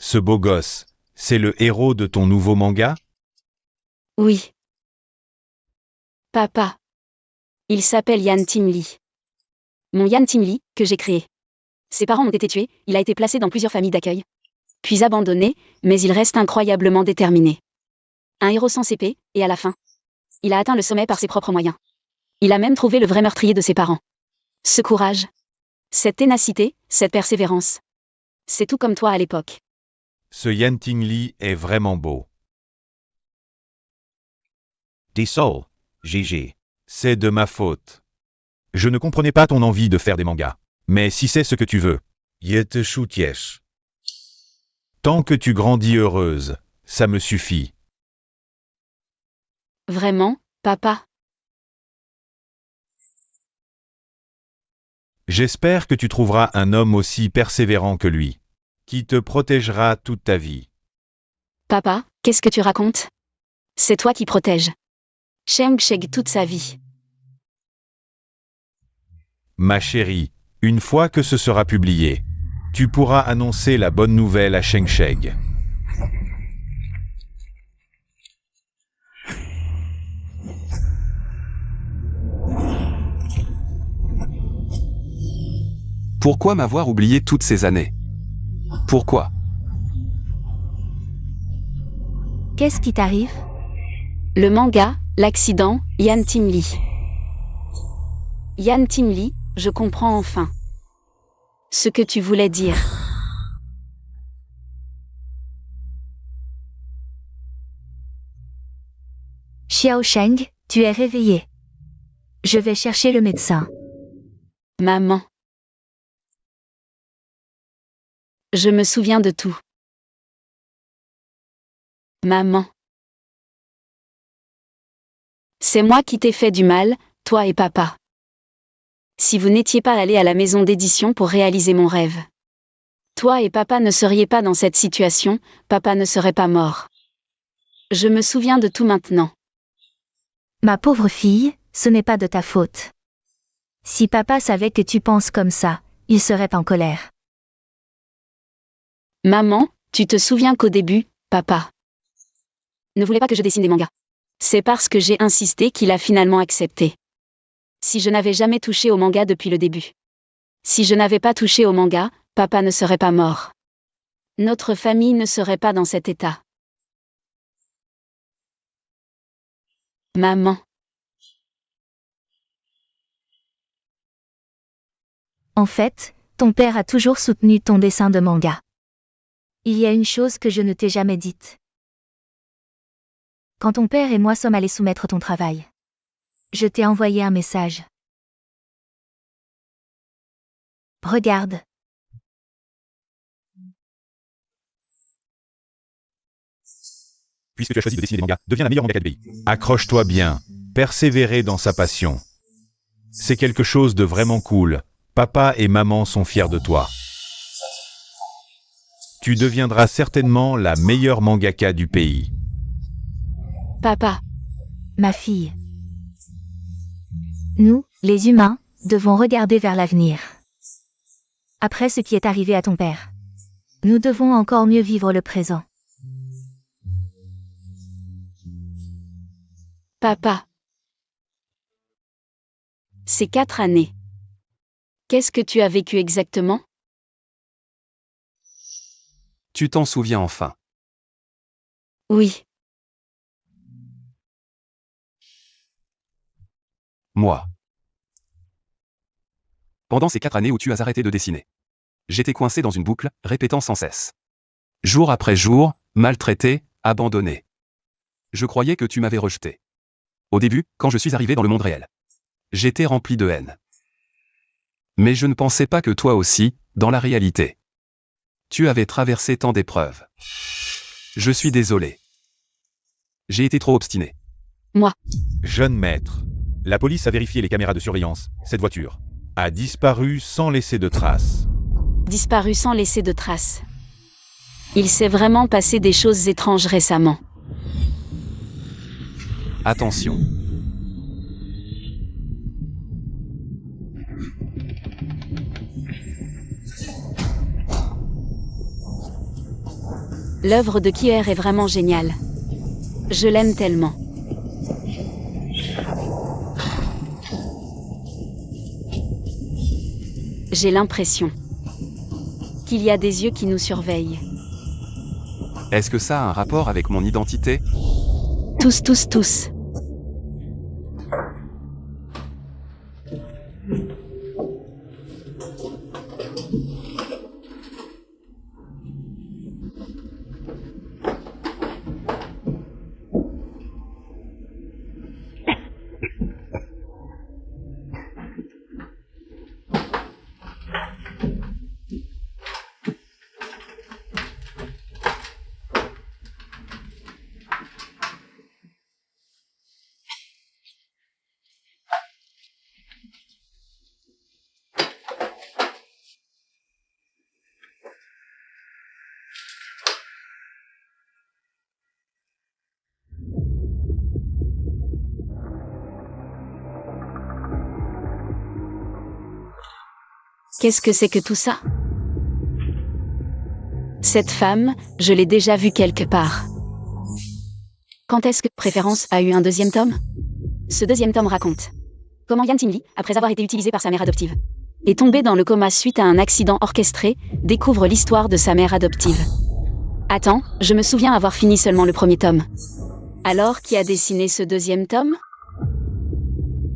Ce beau gosse, c'est le héros de ton nouveau manga? Oui. Papa. Il s'appelle Yan Timli. Mon Yan Timli, que j'ai créé. Ses parents ont été tués, il a été placé dans plusieurs familles d'accueil. Puis abandonné, mais il reste incroyablement déterminé. Un héros sans épée, et à la fin, il a atteint le sommet par ses propres moyens. Il a même trouvé le vrai meurtrier de ses parents. Ce courage, cette ténacité, cette persévérance. C'est tout comme toi à l'époque. Ce Yan Tingli est vraiment beau. Désolé, GG. C'est de ma faute. Je ne comprenais pas ton envie de faire des mangas. Mais si c'est ce que tu veux, Yete Choutiesh. Tant que tu grandis heureuse, ça me suffit. Vraiment, papa? J'espère que tu trouveras un homme aussi persévérant que lui, qui te protégera toute ta vie. Papa, qu'est-ce que tu racontes? C'est toi qui protèges Sheng Sheg toute sa vie. Ma chérie, une fois que ce sera publié, tu pourras annoncer la bonne nouvelle à Sheng Sheg. Pourquoi m'avoir oublié toutes ces années? Pourquoi? Qu'est-ce qui t'arrive? Le manga, l'accident, Yan Timli. Yan Timli, je comprends enfin. Ce que tu voulais dire. Xiao Sheng, tu es réveillé. Je vais chercher le médecin. Maman. Je me souviens de tout. Maman. C'est moi qui t'ai fait du mal, toi et papa. Si vous n'étiez pas allés à la maison d'édition pour réaliser mon rêve. Toi et papa ne seriez pas dans cette situation, papa ne serait pas mort. Je me souviens de tout maintenant. Ma pauvre fille, ce n'est pas de ta faute. Si papa savait que tu penses comme ça, il serait en colère. Maman, tu te souviens qu'au début, papa ne voulait pas que je dessine des mangas. C'est parce que j'ai insisté qu'il a finalement accepté. Si je n'avais jamais touché au manga depuis le début. Si je n'avais pas touché au manga, papa ne serait pas mort. Notre famille ne serait pas dans cet état. Maman. En fait, ton père a toujours soutenu ton dessin de manga. Il y a une chose que je ne t'ai jamais dite. Quand ton père et moi sommes allés soumettre ton travail, je t'ai envoyé un message. Regarde. Puisque tu as choisi de dessiner des mangas, deviens la meilleure mangaka du pays. Accroche-toi bien, persévérer dans sa passion. C'est quelque chose de vraiment cool. Papa et maman sont fiers de toi. Tu deviendras certainement la meilleure mangaka du pays. Papa. Ma fille. Nous, les humains, devons regarder vers l'avenir. Après ce qui est arrivé à ton père, nous devons encore mieux vivre le présent. Papa. Ces 4 années. Qu'est-ce que tu as vécu exactement? Tu t'en souviens enfin. Oui. Moi. Pendant ces 4 années où tu as arrêté de dessiner. J'étais coincé dans une boucle, répétant sans cesse. Jour après jour, maltraité, abandonné. Je croyais que tu m'avais rejeté. Au début, quand je suis arrivé dans le monde réel. J'étais rempli de haine. Mais je ne pensais pas que toi aussi, dans la réalité. Tu avais traversé tant d'épreuves. Je suis désolé. J'ai été trop obstiné. Jeune maître. La police a vérifié les caméras de surveillance. Cette voiture a disparu sans laisser de traces. Disparu sans laisser de traces. Il s'est vraiment passé des choses étranges récemment. Attention. L'œuvre de Kier est vraiment géniale. Je l'aime tellement. J'ai l'impression qu'il y a des yeux qui nous surveillent. Est-ce que ça a un rapport avec mon identité? Tous. Qu'est-ce que c'est que tout ça? Cette femme, je l'ai déjà vue quelque part. Quand est-ce que Préférence a eu un deuxième tome? Ce deuxième tome raconte comment Yan Ting-li, après avoir été utilisé par sa mère adoptive, est tombé dans le coma suite à un accident orchestré, découvre l'histoire de sa mère adoptive. Attends, je me souviens avoir fini seulement le premier tome. Alors, qui a dessiné ce deuxième tome?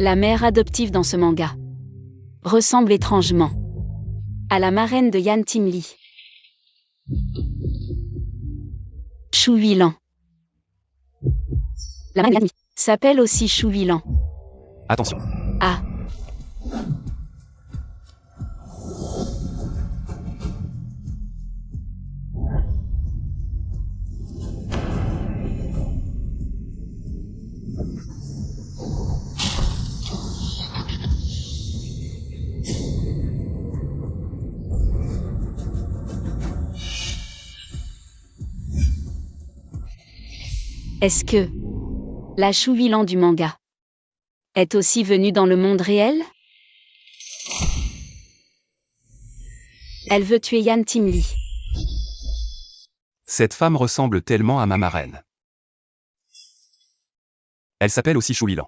La mère adoptive dans ce manga ressemble étrangement à la marraine de Yan Ting-li. Shu Huilan. La marraine de Yan Ting-li s'appelle aussi Shu Huilan. Attention. Ah. Est-ce que la Shu Huilan du manga est aussi venue dans le monde réel? Elle veut tuer Yan Ting-li. Cette femme ressemble tellement à ma marraine. Elle s'appelle aussi Shu Huilan.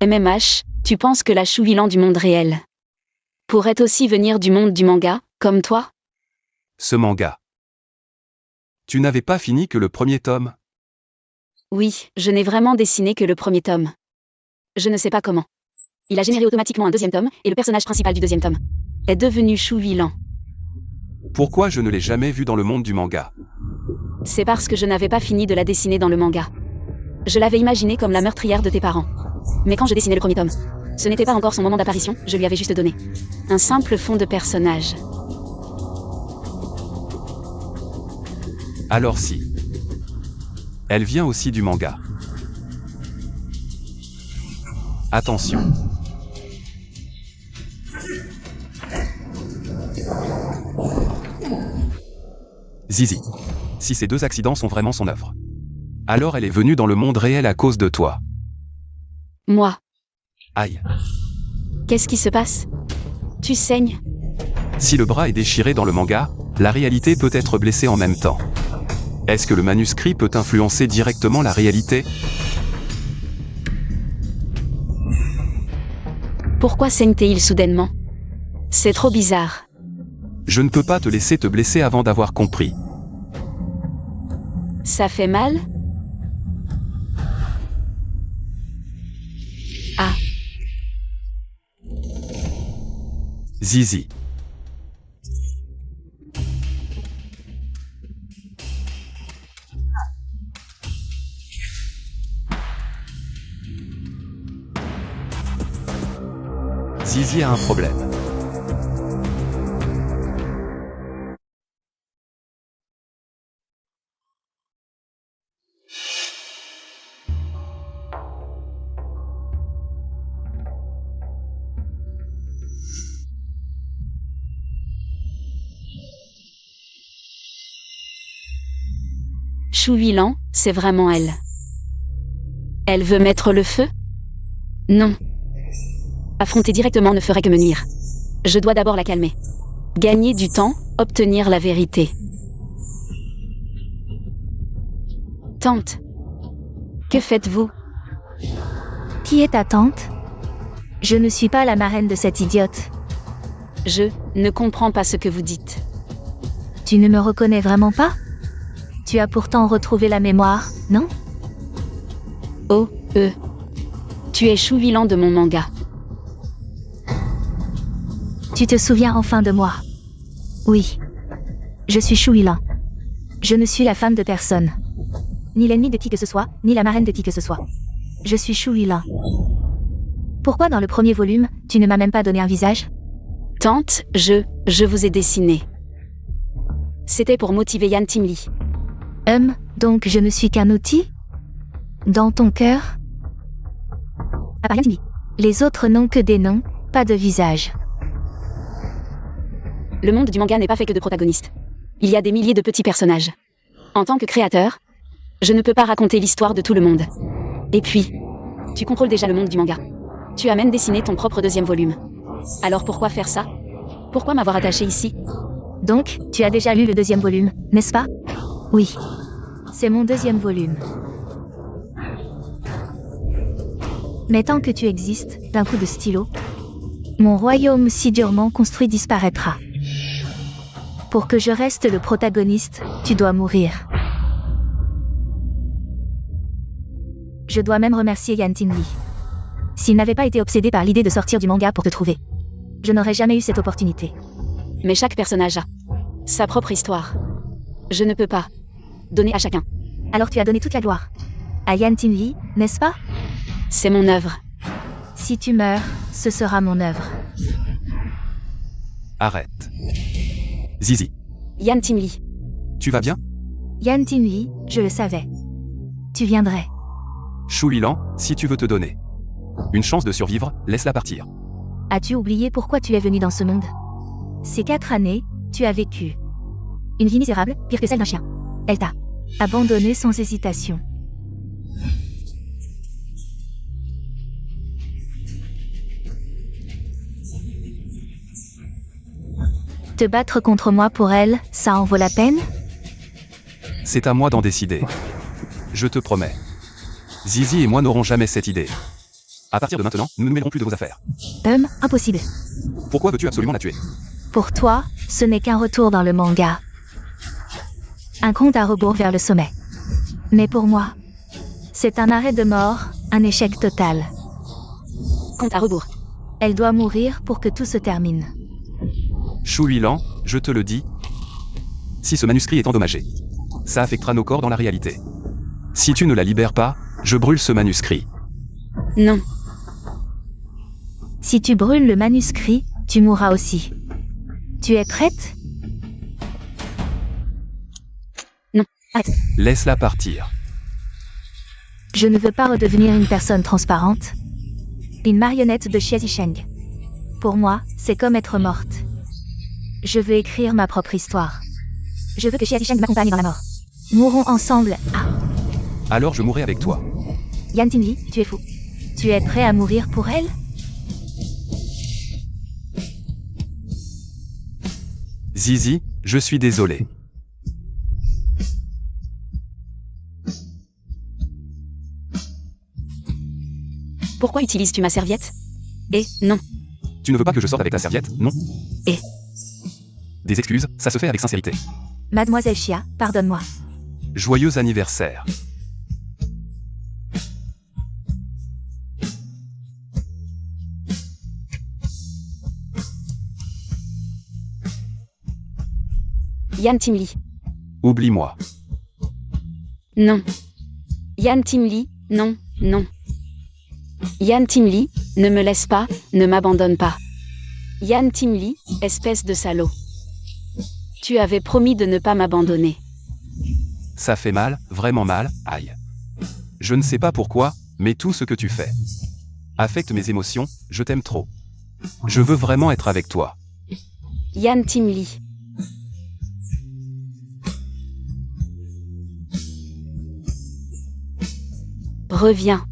MMH, tu penses que la Shu Huilan du monde réel pourrait aussi venir du monde du manga, comme toi? Ce manga. Tu n'avais pas fini que le premier tome? Oui, je n'ai vraiment dessiné que le premier tome. Je ne sais pas comment. Il a généré automatiquement un deuxième tome, et le personnage principal du deuxième tome est devenu Shu Huilan. Pourquoi je ne l'ai jamais vu dans le monde du manga? C'est parce que je n'avais pas fini de la dessiner dans le manga. Je l'avais imaginée comme la meurtrière de tes parents. Mais quand je dessinais le premier tome, ce n'était pas encore son moment d'apparition, je lui avais juste donné un simple fond de personnage. Alors si. Elle vient aussi du manga. Attention. Zizi. Si ces deux accidents sont vraiment son œuvre, alors elle est venue dans le monde réel à cause de toi. Moi. Aïe. Qu'est-ce qui se passe? Tu saignes? Si le bras est déchiré dans le manga, la réalité peut être blessée en même temps. Est-ce que le manuscrit peut influencer directement la réalité? Pourquoi saigne-t-il soudainement? C'est trop bizarre. Je ne peux pas te laisser te blesser avant d'avoir compris. Ça fait mal? Ah. Zizi. Zizi a un problème. Chou Huilan, c'est vraiment elle. Elle veut mettre le feu? Non. Affronter directement ne ferait que me nuire. Je dois d'abord la calmer. Gagner du temps, obtenir la vérité. Tante. Que faites-vous? Qui est ta tante? Je ne suis pas la marraine de cette idiote. Je ne comprends pas ce que vous dites. Tu ne me reconnais vraiment pas? Tu as pourtant retrouvé la mémoire, non? Oh, Tu es Chou Huilan de mon manga. Tu te souviens enfin de moi? Oui. Je suis Chou Huilan. Je ne suis la femme de personne. Ni l'ennemi de qui que ce soit, ni la marraine de qui que ce soit. Je suis Chou Huilan. Pourquoi dans le premier volume, tu ne m'as même pas donné un visage? Tante, je vous ai dessiné. C'était pour motiver Yan Timli. Donc je ne suis qu'un outil? Dans ton cœur? À part Yan Timli. Les autres n'ont que des noms, pas de visage. Le monde du manga n'est pas fait que de protagonistes. Il y a des milliers de petits personnages. En tant que créateur, je ne peux pas raconter l'histoire de tout le monde. Et puis, tu contrôles déjà le monde du manga. Tu as même dessiné ton propre deuxième volume. Alors pourquoi faire ça? Pourquoi m'avoir attaché ici? Donc, tu as déjà lu le deuxième volume, n'est-ce pas? Oui. C'est mon deuxième volume. Mais tant que tu existes, d'un coup de stylo, mon royaume si durement construit disparaîtra. Pour que je reste le protagoniste, tu dois mourir. Je dois même remercier Yan Timli. S'il n'avait pas été obsédé par l'idée de sortir du manga pour te trouver, je n'aurais jamais eu cette opportunité. Mais chaque personnage a sa propre histoire. Je ne peux pas donner à chacun. Alors tu as donné toute la gloire à Yan Timli, n'est-ce pas? C'est mon œuvre. Si tu meurs, ce sera mon œuvre. Arrête. Zizi. Yan Timli. Tu vas bien? Yan Timli, je le savais. Tu viendrais. Chou Huilan, si tu veux te donner une chance de survivre, laisse-la partir. As-tu oublié pourquoi tu es venu dans ce monde? Ces 4 années, tu as vécu une vie misérable, pire que celle d'un chien. Elle t'a abandonné sans hésitation. Te battre contre moi pour elle, ça en vaut la peine? C'est à moi d'en décider. Je te promets. Zizi et moi n'aurons jamais cette idée. À partir de maintenant, nous ne mêlerons plus de vos affaires. Impossible. Pourquoi veux-tu absolument la tuer? Pour toi, ce n'est qu'un retour dans le manga. Un compte à rebours vers le sommet. Mais pour moi, c'est un arrêt de mort, un échec total. Compte à rebours. Elle doit mourir pour que tout se termine. Chou Huilan, je te le dis. Si ce manuscrit est endommagé, ça affectera nos corps dans la réalité. Si tu ne la libères pas, je brûle ce manuscrit. Non. Si tu brûles le manuscrit, tu mourras aussi. Tu es prête? Non, arrête. Laisse-la partir. Je ne veux pas redevenir une personne transparente. Une marionnette de Xie Zisheng. Pour moi, c'est comme être morte. Je veux écrire ma propre histoire. Je veux que Xie Zisheng m'accompagne dans la mort. Mourons ensemble. Alors je mourrai avec toi. Yan Timli, tu es fou. Tu es prêt à mourir pour elle? Zizi, je suis désolé. Pourquoi utilises-tu ma serviette? Non. Tu ne veux pas que je sorte avec ta serviette, non? Des excuses, ça se fait avec sincérité. Mademoiselle Chia, pardonne-moi. Joyeux anniversaire. Yann Timli. Oublie-moi. Non. Yann Timli, non, non. Yann Timli, ne me laisse pas, ne m'abandonne pas. Yann Timli, espèce de salaud. Tu avais promis de ne pas m'abandonner. Ça fait mal, vraiment mal, aïe. Je ne sais pas pourquoi, mais tout ce que tu fais affecte mes émotions, je t'aime trop. Je veux vraiment être avec toi. Yann Timli. Reviens.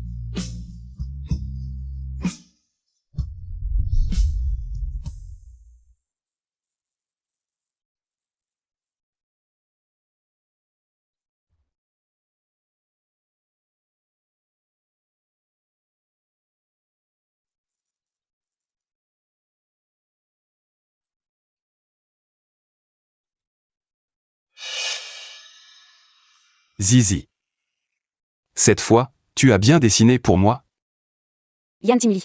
Zizi. Cette fois, tu as bien dessiné pour moi? Yann Timli.